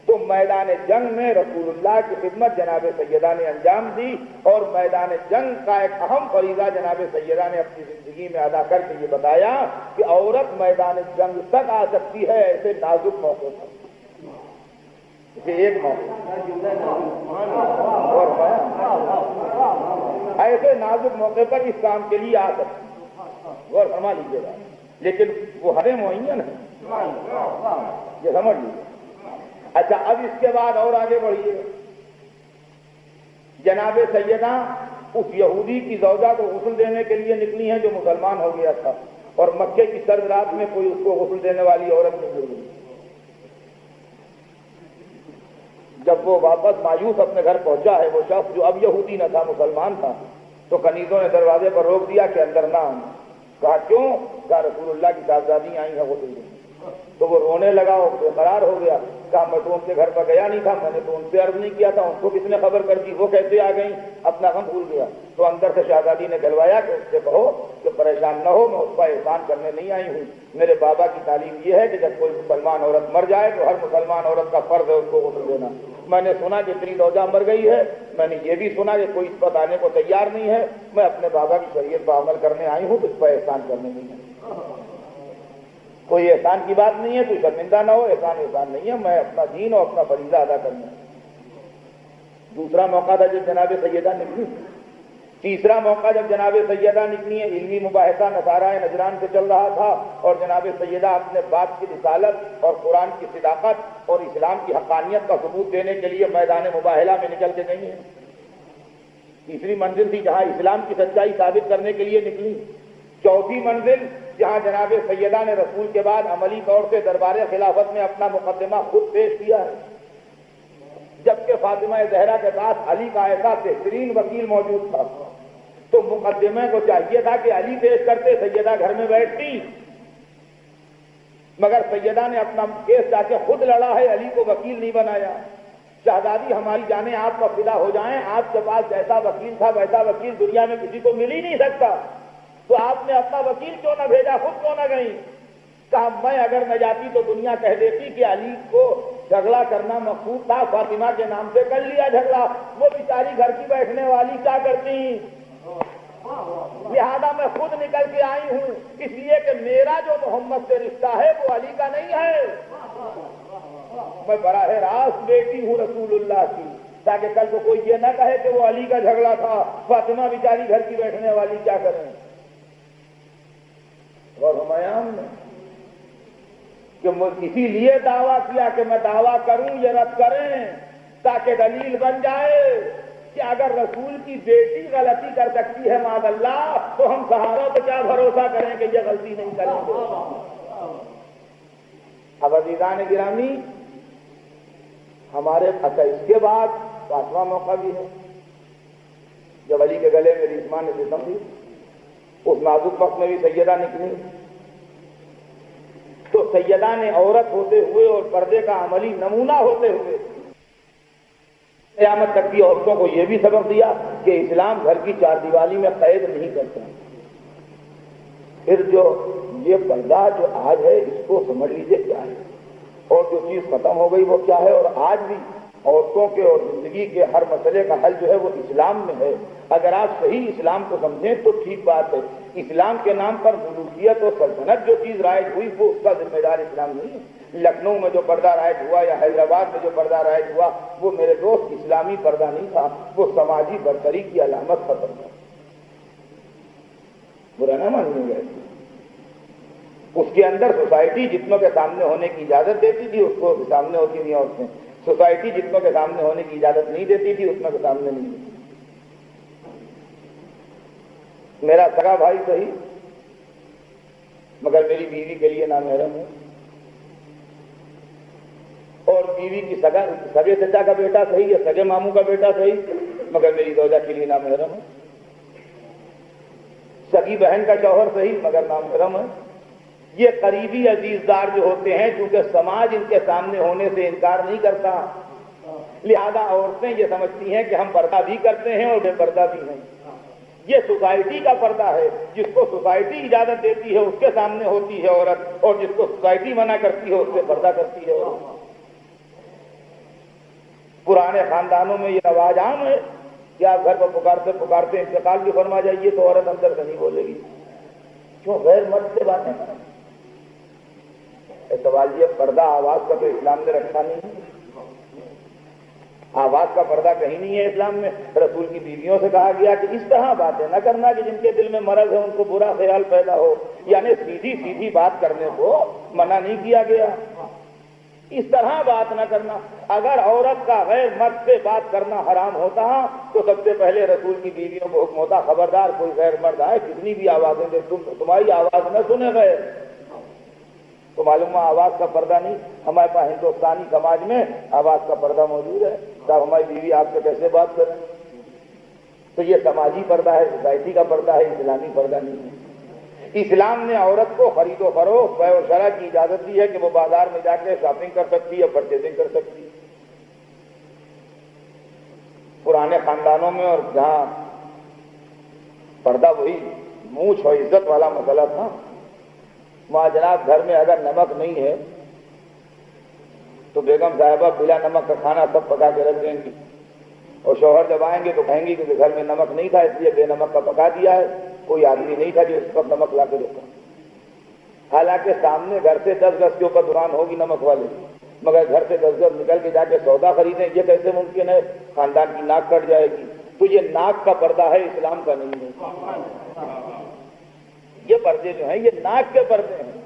Speaker 1: تو میدان جنگ میں رسول اللہ کی خدمت جناب سیدہ نے انجام دی، اور میدان جنگ کا ایک اہم فریضہ جناب سیدہ نے اپنی زندگی میں ادا کر کے یہ بتایا کہ عورت میدان جنگ تک آ سکتی ہے ایسے نازک موقع پر۔ ایک موقع اور ایسے نازک موقع پر اس کام کے لیے آ سکتی، غور فرما لیجیے گا، لیکن وہ حد معین ہے، یہ سمجھ لیجیے۔ اچھا، اب اس کے بعد اور آگے بڑھیے۔ جناب سیدہ اس یہودی کی زوجہ کو غسل دینے کے لیے نکلی ہیں جو مسلمان ہو گیا تھا، اور مکے کی سرد رات میں کوئی اس کو غسل دینے والی عورت نہیں مل گئی۔ جب وہ واپس مایوس اپنے گھر پہنچا ہے وہ شخص جو اب یہودی نہ تھا، مسلمان تھا، تو کنیزوں نے دروازے پر روک دیا کہ اندر نہ آنا۔ کہا کیوں؟ کہا رسول اللہ کی صاحبزادی آئی ہیں غسل دینے۔ تو وہ رونے لگا اور بے قرار ہو گیا۔ کہا میں تو ان کے گھر پر گیا نہیں تھا، میں نے تو ان سے عرض نہیں کیا تھا، ان کو کس نے خبر کر دی؟ وہ کیسے آ گئیں؟ اپنا غم بھول گیا۔ تو اندر سے شہزادی نے گلوایا کہ اس سے کہو کہ پریشان نہ ہو، میں اس پر احسان کرنے نہیں آئی ہوں۔ میرے بابا کی تعلیم یہ ہے کہ جب کوئی مسلمان عورت مر جائے تو ہر مسلمان عورت کا فرض ہے اس کو غسل دینا۔ میں نے سنا کہ اتنی روزہ مر گئی ہے، میں نے یہ بھی سنا کہ کوئی اس پر آنے کو تیار نہیں ہے، میں اپنے بابا کی شریعت پر عمل کرنے آئی ہوں، تو اس پر احسان کرنے نہیں ہے۔ کوئی احسان کی بات نہیں ہے، کوئی شرمندہ نہ ہو، احسان نہیں ہے، میں اپنا دین اور اپنا فریضہ ادا کرنا ہے۔ دوسرا موقع تھا جب جناب سیدہ نکلی۔ تیسرا موقع جب جناب سیدہ نکلی ہیں، علمی مباحثہ نصارہ نجران سے چل رہا تھا، اور جناب سیدہ اپنے باپ کی رسالت اور قرآن کی صداقت اور اسلام کی حقانیت کا ثبوت دینے کے لیے میدان مباحلہ میں نکل کے گئی ہیں۔ تیسری منزل تھی جہاں اسلام کی سچائی ثابت کرنے کے لیے نکلی۔ چوتھی منزل جہاں جناب سیدہ نے رسول کے بعد عملی طور سے دربار خلافت میں اپنا مقدمہ خود پیش کیا ہے، جبکہ فاطمہ زہرا کے پاس علی کا ایسا بہترین وکیل موجود تھا، تو مقدمے کو چاہیے تھا کہ علی پیش کرتے، سیدہ گھر میں بیٹھتی، مگر سیدہ نے اپنا کیس جا کے خود لڑا ہے، علی کو وکیل نہیں بنایا۔ شہزادی ہماری جانیں آپ پر فدا ہو جائیں، آپ کے پاس جیسا وکیل تھا ویسا وکیل دنیا میں کسی کو مل ہی نہیں سکتا، تو آپ نے اپنا وکیل کیوں نہ بھیجا، خود کیوں نہ گئی؟ کہا میں اگر نہ جاتی تو دنیا کہہ دیتی کہ علی کو جھگڑا کرنا مقصود تھا، فاطمہ کے نام سے کر لیا جھگڑا، وہ بیچاری گھر کی بیٹھنے والی کیا کرتی؟ لہذا میں خود نکل کے آئی ہوں، اس لیے کہ میرا جو محمد سے رشتہ ہے وہ علی کا نہیں ہے۔ میں براہ راست بیٹی ہوں رسول اللہ کی، تاکہ کل کو کوئی یہ نہ کہے کہ وہ علی کا جھگڑا تھا، فاطمہ بیچاری گھر کی بیٹھنے والی کیا کریں۔ اور ہمایوں نے کہ اسی لیے دعویٰ کیا کہ میں دعویٰ کروں یہ رد کریں، تاکہ دلیل بن جائے کہ اگر رسول کی بیٹی غلطی کر سکتی ہے معاذ اللہ، تو ہم صحابہ پہ کیا بھروسہ کریں کہ یہ غلطی نہیں کریں گے۔ اب عزیزان گرامی، ہمارے اس کے بعد پانچواں موقع بھی ہے جب علی کے گلے میں ریشما نے ستم دی، اس نازک وقت میں بھی سیدہ نکلی، تو سیدہ نے عورت ہوتے ہوئے اور پردے کا عملی نمونہ ہوتے ہوئے قیامت تک کی عورتوں کو یہ بھی سبق دیا کہ اسلام گھر کی چار دیوالی میں قید نہیں کرتا۔ پھر جو یہ پردہ جو آج ہے اس کو سمجھ لیجئے کیا ہے، اور جو چیز ختم ہو گئی وہ کیا ہے، اور آج بھی عورتوں کے اور زندگی کے ہر مسئلے کا حل جو ہے وہ اسلام میں ہے۔ اگر آپ صحیح اسلام کو سمجھیں تو ٹھیک بات ہے، اسلام کے نام پر ملوکیت اور سلطنت جو چیز رائج ہوئی وہ اس کا ذمہ دار اسلام نہیں ہے۔ لکھنؤ میں جو پردہ رائج ہوا یا حیدرآباد میں جو پردہ رائج ہوا وہ میرے دوست اسلامی پردہ نہیں تھا، وہ سماجی برتری کی علامت کا پردہ، برا نہ مانیے گا۔ اس کے اندر سوسائٹی جتنوں کے سامنے ہونے کی اجازت دیتی تھی اس کو سامنے ہوتی تھیں عورتیں، سوسائٹی جتنوں کے سامنے ہونے کی اجازت نہیں دیتی تھی اتنوں کے سامنے نہیں دیتی۔ میرا سگا بھائی صحیح مگر میری بیوی کے لیے نامحرم ہے، اور بیوی کی سگے چچا کا بیٹا صحیح ہے، سگے ماموں کا بیٹا صحیح مگر میری زوجہ کے لیے نامحرم ہے، سگی بہن کا شوہر صحیح مگر نامحرم ہے۔ یہ قریبی عزیزدار جو ہوتے ہیں چونکہ سماج ان کے سامنے ہونے سے انکار نہیں کرتا، لہذا عورتیں یہ سمجھتی ہیں کہ ہم پردہ بھی کرتے ہیں اور بے پردہ بھی ہیں۔ یہ سوسائٹی کا پردہ ہے، جس کو سوسائٹی اجازت دیتی ہے اس کے سامنے ہوتی ہے عورت، اور جس کو سوسائٹی منع کرتی ہے اس سے پردہ کرتی ہے عورت۔ پرانے خاندانوں میں یہ رواج عام ہے کہ آپ گھر پر پکارتے پکارتے انتقال بھی فرما جائیے تو عورت اندر سے نہیں بولے گی، کیوں غیر مرد سے باتیں کریں۔ سوال یہ پردہ آواز کا تو اسلام نے رکھا نہیں ہے، آواز کا پردہ کہیں نہیں ہے اسلام میں۔ رسول کی بیویوں سے کہا گیا کہ اس طرح باتیں نہ کرنا کہ جن کے دل میں مرض ہے ان کو برا خیال پیدا ہو، یعنی سیدھی سیدھی بات کرنے کو منع نہیں کیا گیا، اس طرح بات نہ کرنا۔ اگر عورت کا غیر مرد سے بات کرنا حرام ہوتا تو سب سے پہلے رسول کی بیویوں کو حکم ہوتا خبردار کوئی غیر مرد آئے کتنی بھی آوازیں دے تمہاری آواز نہ سنے گئے۔ تو معلوم آواز کا پردہ نہیں، ہمارے پاس ہندوستانی سماج میں آواز کا پردہ موجود ہے، صاحب ہماری بیوی آپ سے کیسے بات کریں؟ تو یہ سماجی پردہ ہے، سوسائٹی کا پردہ ہے، اسلامی پردہ نہیں ہے۔ اسلام نے عورت کو خرید و فروخت بیع و شرع کی اجازت دی ہے کہ وہ بازار میں جا کے شاپنگ کر سکتی ہے، پرچیزنگ کر سکتی ہے۔ پرانے خاندانوں میں اور جہاں پردہ وہی مونچھ اور عزت والا مسئلہ تھا، وہاں جناب گھر میں اگر نمک نہیں ہے تو بیگم صاحبہ بلا نمک کا کھانا سب پکا کے رکھ دیں گی، اور شوہر جب آئیں گے تو کہیں گی کہ گھر میں نمک نہیں تھا اس لیے بے نمک کا پکا دیا ہے، کوئی آدمی نہیں تھا جو اس وقت نمک لا کے دیتا۔ حالانکہ سامنے گھر سے 10 گز کے اوپر دکان ہوگی نمک والے، مگر گھر سے 10 گز نکل کے جا کے سودا خریدیں، یہ کیسے ممکن ہے؟ خاندان کی ناک کٹ جائے گی۔ تو یہ ناک کا پردہ ہے، اسلام کا نہیں ہے۔ یہ پردے جو ہیں یہ ناک کے پردے ہیں،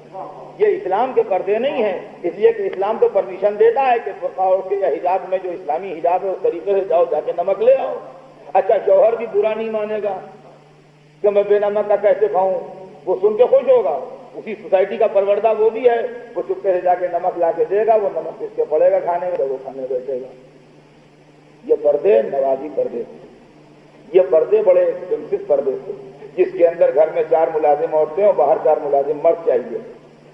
Speaker 1: یہ اسلام کے پردے نہیں ہیں، اس لیے کہ اسلام تو پرمیشن دیتا ہے کہ برقع کے یا حجاب میں جو اسلامی حجاب ہے اس طریقے سے جاؤ، جا کے نمک لے آؤ۔ اچھا شوہر بھی برا نہیں مانے گا کہ میں بے نمک کا کیسے کھاؤں، وہ سن کے خوش ہوگا، اسی سوسائٹی کا پروردہ وہ بھی ہے، وہ چپکے سے جا کے نمک لا کے دے گا، وہ نمک کس کے پڑے گا کھانے میں، وہ کھانے بیٹھے گا۔ یہ پردے نوازی پردے تھے، یہ پردے بڑے ایکسپینسو پردے تھے، جس کے اندر گھر میں 4 ملازم عورتیں اور باہر 4 ملازم مرد چاہیے۔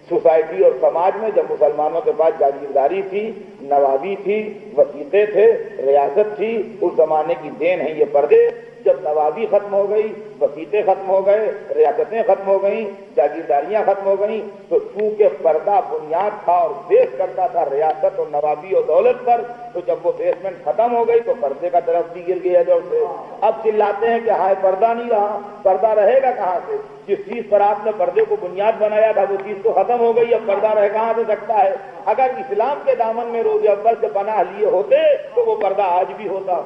Speaker 1: سوسائٹی اور سماج میں جب مسلمانوں کے پاس جاگیرداری تھی، نوابی تھی، وثیقے تھے، ریاست تھی، اس زمانے کی دین ہے یہ پردے جب نوابی ختم ہو گئی، وسیطے ختم ہو گئے، ریاستیں ختم ہو گئیں، جاگیرداریاں ختم ہو گئیں، تو چونکہ پردہ بنیاد تھا اور بیس کرتا تھا ریاست اور نوابی اور دولت پر، تو جب وہ بیسمنٹ ختم ہو گئی تو پردے کا درخت بھی گر گیا جڑ سے۔ اب چلاتے ہیں کہ ہائے پردہ نہیں رہا، پردہ رہے گا کہاں سے؟ جس چیز پر آپ نے پردے کو بنیاد بنایا تھا وہ چیز تو ختم ہو گئی، اب پردہ رہ کہاں سے سکتا ہے؟ اگر اسلام کے دامن میں روز اول سے پناہ لیے ہوتے تو وہ پردہ آج بھی ہوتا۔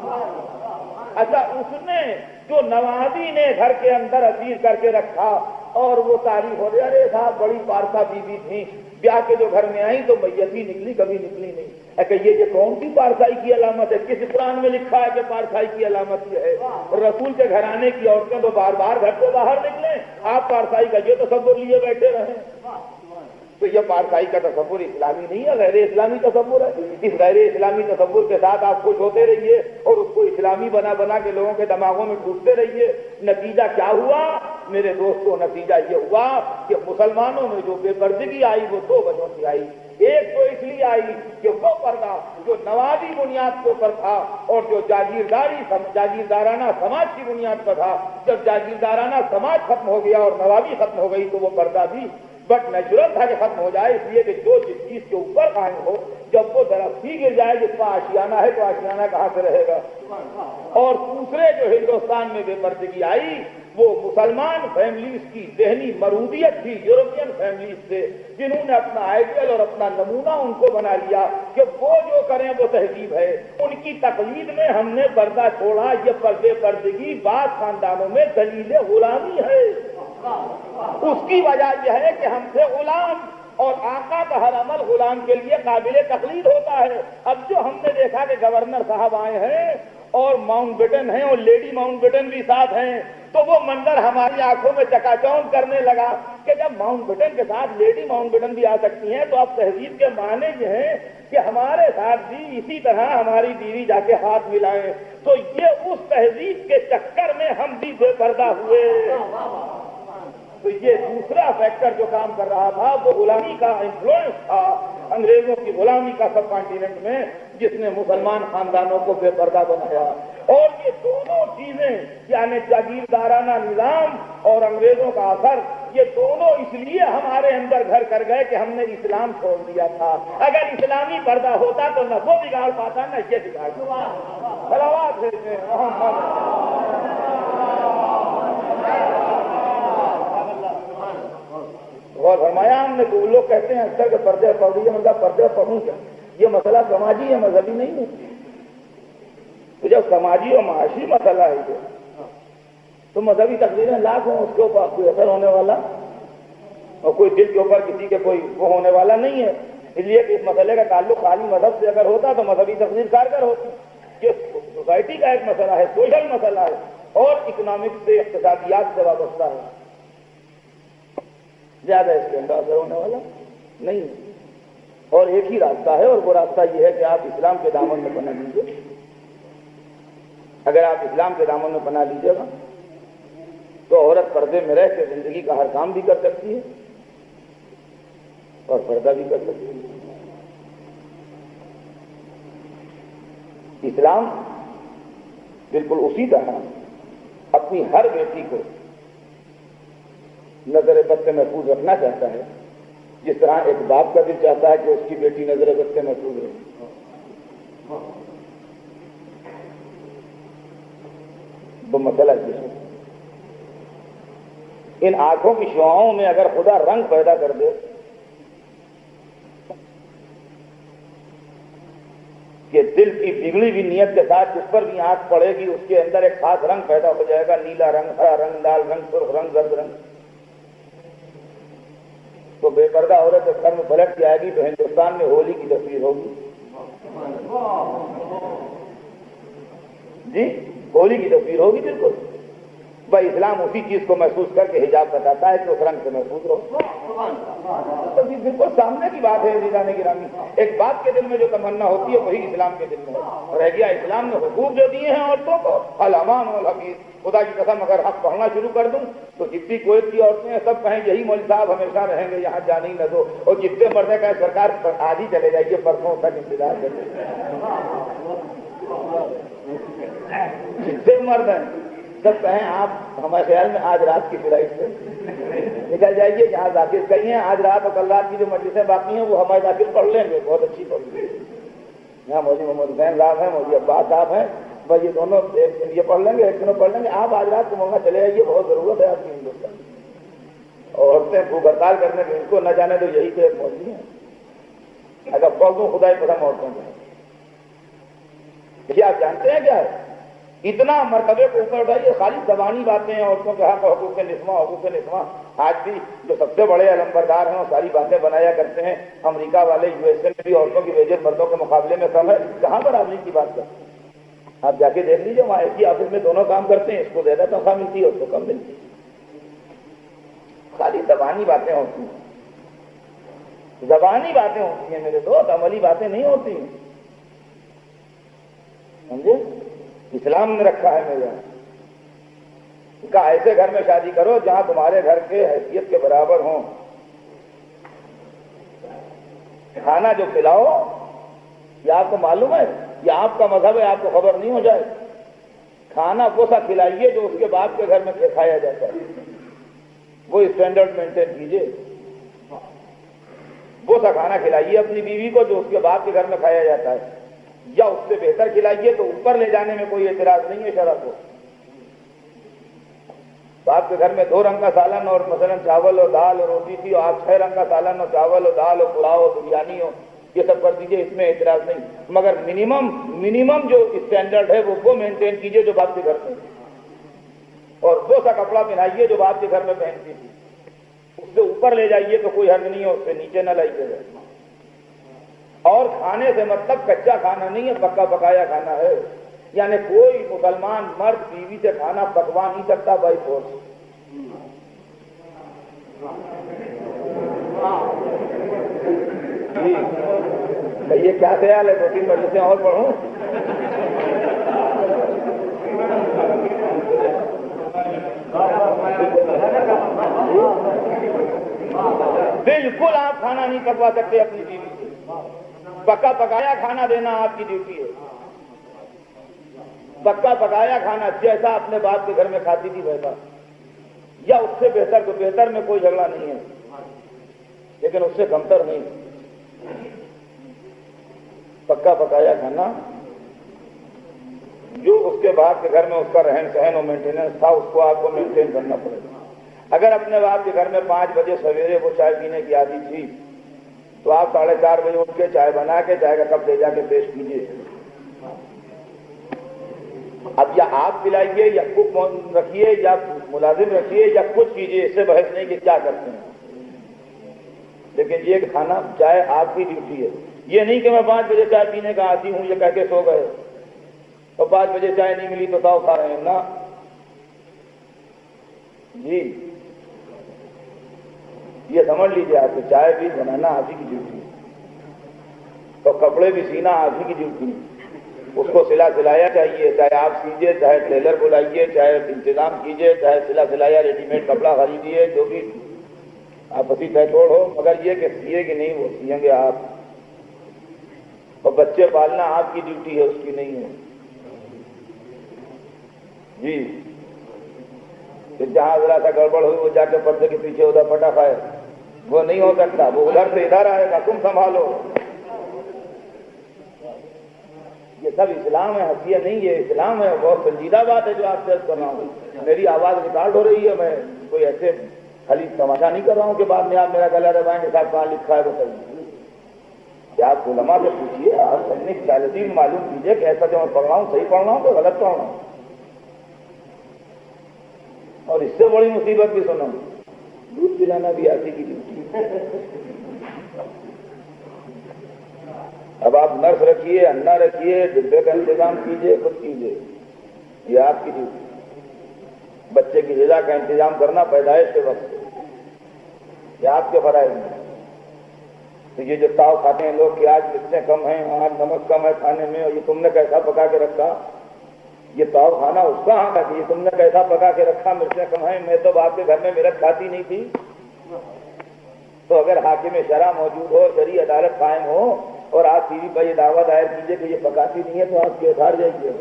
Speaker 1: اچھا، اس نے جو نوابی نے گھر کے اندر اسیر کر کے رکھا اور وہ تعریف ہو رہی، ارے صاحب بڑی پارسا بیوی تھی، بیاہ کے جو گھر میں آئی تو میت ہی نکلی، کبھی نکلی نہیں۔ کہ یہ کون سی پارسائی کی علامت ہے؟ کس قرآن میں لکھا ہے کہ پارسائی کی علامت یہ ہے؟ رسول کے گھرانے کی عورتیں تو بار بار گھر سے باہر نکلیں، آپ پارسائی کا یہ تصور لیے بیٹھے رہیں۔ تو یہ پارسائی کا تصور اسلامی نہیں ہے، غیر اسلامی تصور ہے۔ اس غیر اسلامی تصور کے ساتھ آپ خوش ہوتے رہیے اور اس کو اسلامی بنا بنا کے لوگوں کے دماغوں میں ٹوٹتے رہیے۔ نتیجہ کیا ہوا میرے دوستوں؟ نتیجہ یہ ہوا کہ مسلمانوں میں جو بے پردگی آئی وہ دو وجہوں سے آئی۔ ایک تو اس لیے آئی کہ وہ پردہ جو نوابی بنیاد کے اوپر تھا اور جو جاگیردارانہ سماج کی بنیاد پر تھا، جب جاگیردارانہ سماج ختم ہو گیا اور نوابی ختم ہو گئی تو وہ پردہ بھی بٹ نیچرل تھا کہ ختم ہو جائے، اس لیے کہ جو جس چیز کے اوپر قائم ہو، جب وہ درخت ہی گر جائے جس کا آشیانہ ہے تو آشیانہ کہاں سے رہے گا؟ اور دوسرے جو ہندوستان میں بے پردگی آئی وہ مسلمان فیملیز کی ذہنی مرودیت تھی، یورپین فیملیز سے، جنہوں نے اپنا آئیڈیل اور اپنا نمونہ ان کو بنا لیا کہ وہ جو کریں وہ تہذیب ہے۔ ان کی تقلید میں ہم نے پردہ چھوڑا۔ یہ بے پردگی بعض خاندانوں میں دلیل غلامی ہے۔ اس کی وجہ یہ ہے کہ ہم سے غلام، اور آقا کا ہر عمل غلام کے لیے قابل تقلید ہوتا ہے۔ اب جو ہم نے دیکھا کہ گورنر صاحب آئے ہیں اور ماؤنٹ بیٹن ہیں اور لیڈی ماؤنٹ بیٹن بھی ساتھ ہیں، تو وہ منظر ہماری آنکھوں میں چکا چوند کرنے لگا کہ جب ماؤنٹ بیٹن کے ساتھ لیڈی ماؤنٹ بیٹن بھی آ سکتی ہیں تو اب تہذیب کے معنی یہ ہیں کہ ہمارے ساتھ بھی اسی طرح ہماری بیوی جا کے ہاتھ ملائیں۔ تو یہ اس تہذیب کے چکر میں ہم بھی بے پردہ ہوئے۔ تو یہ دوسرا فیکٹر جو کام کر رہا تھا وہ غلامی کا انفلوئنس تھا، انگریزوں کی غلامی کا سب کانٹیننٹ میں، جس نے مسلمان خاندانوں کو بے پردہ بنایا۔ اور یہ دونوں چیزیں یعنی جاگیردارانہ نظام اور انگریزوں کا اثر، یہ دونوں اس لیے ہمارے اندر گھر کر گئے کہ ہم نے اسلام چھوڑ دیا تھا۔ اگر اسلامی پردہ ہوتا تو نہ وہ بگاڑ پاتا نہ یہ بگاڑ پاتا۔ صلوات بھیجیں محمد۔ اور فرمایا ہم نے تو لوگ کہتے ہیں اکثر کہ پردے پڑھیے، مطلب پردے پڑھوں کیا؟ یہ مسئلہ سماجی ہے، مذہبی نہیں ہے۔ تو جب سماجی اور معاشی مسئلہ ہے یہ، تو مذہبی تقریریں لاکھ ہوں، اس کے اوپر کوئی اثر ہونے والا اور کوئی دل کے اوپر کسی کے کوئی وہ ہونے والا نہیں ہے۔ اس لیے کہ اس مسئلے کا تعلق خالی مذہب سے اگر ہوتا تو مذہبی تقریر کارگر ہوتی۔ یہ سوسائٹی کا ایک مسئلہ ہے، سوشل مسئلہ ہے اور اکنامکس سے، اقتصادیات سے وابستہ ہے، زیادہ اس کے اندر اثر ہونے والا نہیں ہے۔ اور ایک ہی راستہ ہے اور وہ راستہ یہ ہے کہ آپ اسلام کے دامن میں پناہ لیجیے۔ اگر آپ اسلام کے دامن میں پناہ لیجیے گا تو عورت پردے میں رہ کے زندگی کا ہر کام بھی کر سکتی ہے اور پردہ بھی کر سکتی ہے۔ اسلام بالکل اسی طرح اپنی ہر بیٹی کو نظر بد سے محفوظ رکھنا چاہتا ہے جس طرح ایک باپ کا دل چاہتا ہے کہ اس کی بیٹی نظر بد سے محفوظ رہے۔ وہ مسئلہ یہ ہے، ان آنکھوں کی شعاؤں میں اگر خدا رنگ پیدا کر دے کہ دل کی بگڑی ہوئی نیت کے ساتھ جس پر بھی آنکھ پڑے گی اس کے اندر ایک خاص رنگ پیدا ہو جائے گا، نیلا رنگ، ہرا رنگ، لال رنگ، سرخ رنگ، زرد رنگ، تو بے پردہ عورت جب سر میں پلٹ کے آئے گی تو ہندوستان میں ہولی کی تصویر ہوگی۔ جی ہولی کی تصویر ہوگی بالکل۔ بھائی اسلام اسی چیز کو محسوس کر کے حجاب بتاتا ہے کہ اس رنگ سے محفوظ رہو۔ تو بالکل سامنے کی بات ہے عزیزان گرامی، ایک باپ کے دل میں جو تمنا ہوتی ہے وہی اسلام کے دل میں ہے۔ رہ گیا اسلام نے حقوق جو دیے ہیں عورتوں کو، الامان والحفیظ، خدا کی قسم اگر حق پڑھنا شروع کر دوں تو جتنی کویت کی عورتیں ہیں سب کہیں یہی مولوی صاحب ہمیشہ رہیں گے، یہاں جانے ہی نہ دو، اور جتنے مردیں کہیں سرکار آج ہی چلے جائیے، پرسوں تک انتظار کریں۔ جتنے مرد ہیں جب کہیں آپ ہمارے خیال میں آج رات کی فلائٹ سے نکل جائیے جہاں ذاکر کہیں ہیں آج رات اور کل رات کی جو مجلسیں باقی ہیں وہ ہمارے ذاکر پڑھ لیں گے، بہت اچھی پڑھ لیں گے. یہاں مولوی محمد حسین صاحب ہیں، مولوی عباس صاحب ہیں، بس یہ دونوں ایک دن یہ پڑھ لیں گے، ایک دنوں پڑھ لیں گے. آپ آج رات کو موقع چلے جائیے، بہت ضرورت ہے آپ کی ہندوستان. عورتیں بھوک ہڑتال کرنے کے ان کو نہ جانے تو یہی کہ مولوی ہیں. اگر پڑھ دوں خدا ہی پسند عورتوں کو. دیکھیے آپ جانتے ہیں کیا ہے، اتنا مرتبے کو اوپر اٹھائیے، خالی زبانی باتیں ہیں عورتوں کے حق، حقوق نسواں، حقوق نسواں. آج بھی جو سب سے بڑے علمبردار ہیں وہ ساری باتیں بنایا کرتے ہیں. امریکہ والے یو ایس اے میں بھی عورتوں کی ویجن مردوں کے مقابلے میں کم ہے. کہاں پر آدمی کی بات کرتے ہیں؟ آپ جا کے دیکھ لیجیے، وہاں ایک ہی آفس میں دونوں کام کرتے ہیں، اس کو زیادہ تنخواہ ملتی ہے، اس کو کم ملتی ہے. خالی زبانی باتیں ہوتی ہیں، زبانی باتیں ہوتی ہیں میرے دوست، عملی باتیں نہیں ہوتی ہیں. سمجھے؟ اسلام نے رکھا ہے میرے کہا ایسے گھر میں شادی کرو جہاں تمہارے گھر کے حیثیت کے برابر ہوں. کھانا جو کھلاؤ یہ آپ کو معلوم ہے، یہ آپ کا مذہب ہے، آپ کو خبر نہیں ہو جائے. کھانا وہ سا کھلائیے جو اس کے باپ کے گھر میں کھایا جاتا ہے، وہ اسٹینڈرڈ مینٹین کیجیے. وہ سا کھانا کھلائیے اپنی بیوی کو جو اس کے باپ کے گھر میں کھایا جاتا ہے، یا اس سے بہتر کھلائیے تو اوپر لے جانے میں کوئی اعتراض نہیں ہے شرع کو. باپ کے گھر میں 2 رنگ کا سالن اور مثلا چاول اور دال اور روٹی تھی، اور آپ 6 رنگ کا سالن اور چاول اور دال اور پلاؤ اور بریانی ہو، یہ سب کر دیجیے، اس میں اعتراض نہیں. مگر منیمم جو اسٹینڈرڈ ہے وہ مینٹین کیجیے جو باپ کے گھر میں، اور وہ سا کپڑا پہنائیے جو باپ کے گھر میں پہنتی تھی. اس سے اوپر لے جائیے تو کوئی حرج نہیں ہے، اس سے نیچے نہ لائیے. اور کھانے سے مطلب کچا کھانا نہیں ہے، پکا پکایا کھانا ہے. یعنی کوئی مسلمان مرد بیوی سے کھانا پکوا نہیں سکتا بائی فورس. جی یہ کیا خیال ہے، 2-3 مجلسیں اور پڑھوں؟ بالکل آپ کھانا نہیں پکوا سکتے اپنی بیوی سے. پکا پکایا کھانا دینا آپ کی ڈیوٹی ہے. پکا پکایا کھانا جیسا اپنے باپ کے گھر میں کھاتی تھی ویسا، یا اس سے بہتر تو بہتر میں کوئی جھگڑا نہیں ہے، لیکن اس سے کمتر نہیں. پکا پکایا کھانا جو اس کے باپ کے گھر میں اس کا رہن سہن اور مینٹیننس تھا، اس کو آپ کو مینٹین کرنا پڑے گا. اگر اپنے باپ کے گھر میں 5 بجے سویرے وہ چائے پینے کی عادت تھی تو آپ 4:30 بجے اٹھ کے چائے بنا کے چائے کا کپ لے جا کے پیش کیجیے. اب یا آپ پلائیے یا کک رکھیے یا ملازم رکھیے یا کچھ کیجیے، اس سے بحث نہیں کہ کیا کرتے ہیں. لیکن یہ کھانا چائے آپ کی ڈیوٹی ہے. یہ نہیں کہ میں 5 بجے چائے پینے کا عادی ہوں یہ کہہ کے سو گئے اور 5 بجے چائے نہیں ملی تو تاؤ کھا رہے ہیں نا. جی یہ سمجھ لیجیے آپ کو چائے بھی بنانا آپ ہی کی ڈیوٹی ہے، تو کپڑے بھی سینا آپ ہی کی ڈیوٹی ہے. اس کو سلایا چاہیے، چاہے آپ سیجیے، چاہے ٹیلر بلائیے، چاہے انتظام کیجیے، چاہے سلایا ریڈی میڈ کپڑا خریدیے، جو بھی آپسی طے توڑ ہو. مگر یہ کہ سیے کہ نہیں وہ سیئیں گے آپ. اور بچے پالنا آپ کی ڈیوٹی ہے، اس کی نہیں ہے. جی جہاں ذرا سا گڑبڑ ہوئی وہ جا کے پردے کے پیچھے ادھر پٹا کھائے، وہ نہیں ہو سکتا. وہ ادھر سے ادھر آئے گا، تم سنبھالو. یہ سب اسلام ہے، حسیہ نہیں، یہ اسلام ہے. بہت سنجیدہ بات ہے جو آپ سے عرض کر رہا ہوں. میری آواز ریکارڈ ہو رہی ہے، میں کوئی ایسے خالی تماشا نہیں کر رہا ہوں کہ بعد میں آپ میرا گلا دبائیں گے صاحب کہاں لکھا ہے بتائیے. کیا آپ علماء سے پوچھیے، آپ اپنی خیالتی معلوم کیجیے کہ ایسا جو میں پڑھ رہا ہوں صحیح پڑھ رہا ہوں کہ غلط پڑھ رہا ہوں. اور اس سے بڑی مصیبت بھی سنو، دودھ پلانا بھی آتی کی ڈیوٹی. اب آپ نرس رکھیے، انا رکھیے، ڈبے کا انتظام کیجیے، خود کیجیے، یہ آپ کی ڈیوٹی. بچے کی غذا کا انتظام کرنا پیدائش کے وقت یہ آپ کے فرائض میں. تو یہ جو تاؤ کھاتے ہیں لوگ کہ آج مرچیں کم ہیں، آج نمک کم ہے کھانے میں، اور یہ تم نے کیسا پکا کے رکھا، یہ تاؤ کھانا اس کا ہاں کہ یہ تم نے کیسا پکا کے رکھا، مرچیں کم ہیں، میں تو باپ کے گھر میں مرچ کھاتی نہیں تھی. تو اگر حاکم شرع موجود ہو، شرعی عدالت قائم ہو، اور آپ ٹی وی پر یہ دعویٰ دائر کیجیے کہ یہ پکاتی نہیں ہے، تو آپ کے ادھار جائیے.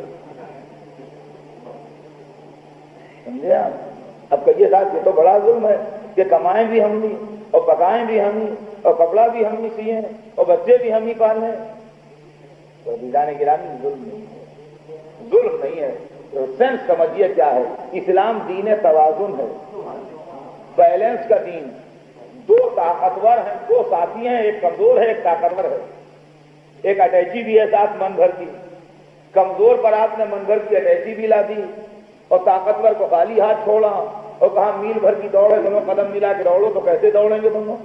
Speaker 1: سمجھے آپ؟ اب کہیے صاحب یہ تو بڑا ظلم ہے کہ کمائیں بھی ہم ہی اور پکائیں بھی ہم ہی اور کپڑا بھی ہم ہی سیے اور بچے بھی ہم ہی پالیں. تو عزیزان گرامی ظلم نہیں ہے، ظلم نہیں ہے. تو سینس سمجھیے کیا ہے. اسلام دین توازن ہے، بیلنس کا دین. دو طاقتور ہیں، دو ساتھی ہیں، ایک کمزور ہے ایک طاقتور ہے. ایک اٹیچی بھی ہے ساتھ من بھر کی. کمزور پر آپ نے من بھر کی اٹیچی بھی لا دی اور طاقتور کو خالی ہاتھ چھوڑا اور کہا میل بھر کی دوڑ ہے، دونوں قدم ملا کے دوڑو. تو کیسے دوڑیں گے دونوں؟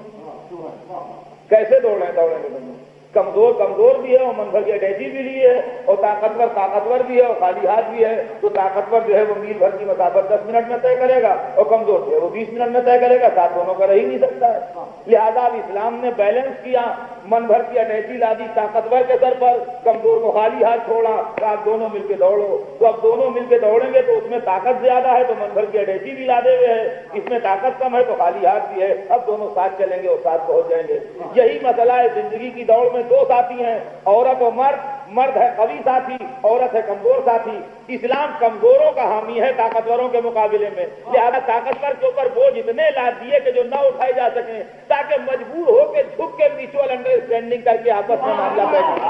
Speaker 1: کیسے دوڑیں گے دونوں؟ کمزور بھی ہے اور من بھر کی اٹیچی بھی لی ہے اور طاقتور بھی ہے اور خالی ہاتھ بھی ہے. تو طاقتور جو ہے وہ میل بھر کی مسافت 10 منٹ میں طے کرے گا اور کمزور جو ہے وہ 20 منٹ میں طے کرے گا. ساتھ دونوں کا رہ ہی نہیں سکتا ہے. لہذا اب اسلام نے بیلنس کیا، من بھر کی اٹیچی لا دی طاقتور کے سر پر، کمزور کو خالی ہاتھ چھوڑا. آپ دونوں مل کے دوڑو. تو اب دونوں مل کے دوڑیں گے تو اس میں طاقت زیادہ ہے تو من بھر کی اٹیچی بھی لا دے ہوئے ہے، اس میں طاقت کم ہے تو خالی ہاتھ بھی ہے. اب دونوں ساتھ چلیں گے اور ساتھ پہنچ جائیں گے. یہی مسئلہ ہے زندگی کی دوڑ میں. دو ساتھی ہیں، عورت و مرد. مرد ہے قوی ساتھی، عورت ہے کمزور ساتھی. اسلام کمزوروں کا حامی ہے طاقتوروں کے مقابلے میں. لہذا طاقتور کے اوپر بوجھ اتنے لاد دیے کہ جو نہ اٹھائے جا سکیں، تاکہ مجبور ہو کے جھک کے میوچل انڈرسٹینڈنگ کر کے آپس میں معاملہ طے کریں.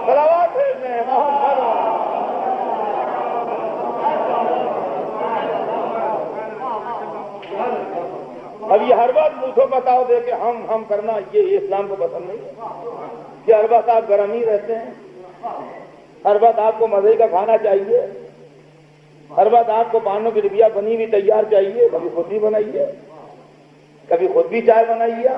Speaker 1: صلوات ہے محمد. اب یہ ہر بات مجھے بتاؤ دے کہ ہم کرنا یہ اسلام کو پسند نہیں ہے. کہ ہر وقت آپ گرم ہی رہتے ہیں، ہر وقت آپ کو مزے کا کھانا چاہیے، ہر وقت آپ کو پانوں کی ڈبیا بنی ہوئی تیار چاہیے. کبھی خود بھی بنائیے، کبھی خود بھی چائے بنائیے.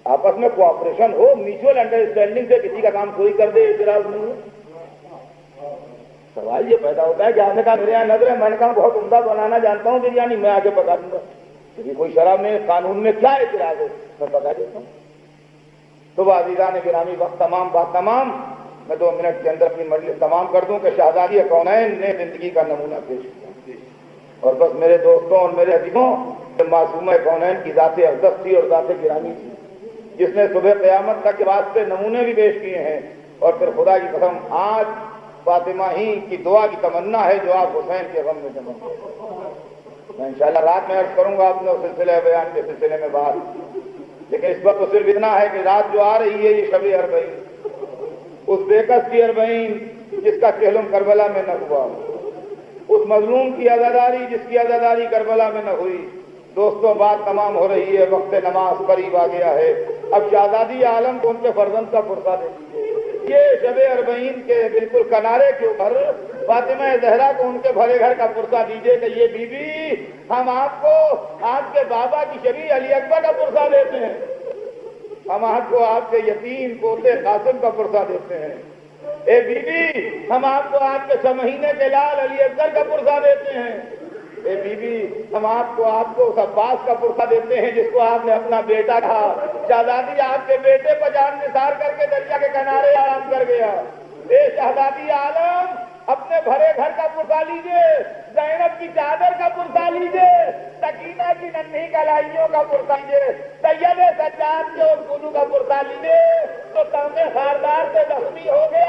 Speaker 1: آپس میں کوآپریشن ہو، میوچل انڈرسٹینڈنگ سے کسی کا کام کوئی کر دے اعتراض نہیں ہے. سوال یہ پیدا ہوتا ہے کہ آپ نے کہا میرے یہاں نظر ہے، میں نے کہا بہت عمدہ بنانا جانتا ہوں بریانی، میں آگے پکا دوں گا. کوئی شراب میں قانون میں کیا اعتراض ہے، میں پکا دیتا ہوں. تو عزیزان گرامی وقت بات تمام. میں 2 منٹ کے اندر اپنی مجلس تمام کر دوں کہ شہزادی کونین نے زندگی کا نمونہ پیش کیا. اور بس میرے دوستوں اور میرے عزیزوں، معصومہ کونین کی ذات اقدس تھی اور ذات گرامی تھی، جس نے صبح قیامت تک کے واسطے نمونے بھی پیش کیے ہیں. اور پھر خدا کی قسم آج فاطمہ ہی کی دعا کی تمنا ہے جو آپ حسین کے غم میں جمع ہو. میں انشاءاللہ رات میں عرض کروں گا اپنے سلسلہ بیان کے سلسلے میں بات. لیکن اس وقت تو صرف اتنا ہے کہ رات جو آ رہی ہے یہ شب اربعین، اس بےکس کی اربعین جس کا چہلم کربلا میں نہ ہوا، اس مظلوم کی عزاداری جس کی عزاداری کربلا میں نہ ہوئی. دوستوں بات تمام ہو رہی ہے، وقت نماز قریب آ گیا ہے. اب شہزادی عالم کو ان کے فرزند کا فرصہ دے دیجیے. یہ شب اربعین کے بالکل کنارے کے اوپر فاطمہ زہرا کو ان کے بھرے گھر کا فرصہ دیجیے کہ یہ بی بی ہم آپ کو آپ کے بابا کی شبیہ علی اکبر کا فرصہ دیتے ہیں، ہم آپ کو آپ کے یتیم پوتے قاسم کا فرصہ دیتے ہیں. اے بی بی ہم آپ کو آپ کے 6 مہینے کے لال علی اکبر کا فرصہ دیتے ہیں. اے بی بی ہم آپ کو اس عباس کا فرصہ دیتے ہیں جس کو آپ نے اپنا بیٹا کہا. شہزادی آپ کے بیٹے پر جان نثار کر کے دریا کے کنارے آرام کر گیا. اے شہزادی عالم اپنے بھرے گھر کا فرصہ لیجیے، زینب کی چادر کا فرصہ لیجیے، سکینہ کی ننھی کلائیوں کا فرصہ لیجیے، سید سجاد کے اور گلو کا فرصہ لیجیے. تو تمغے خاردار سے زخمی ہو گیا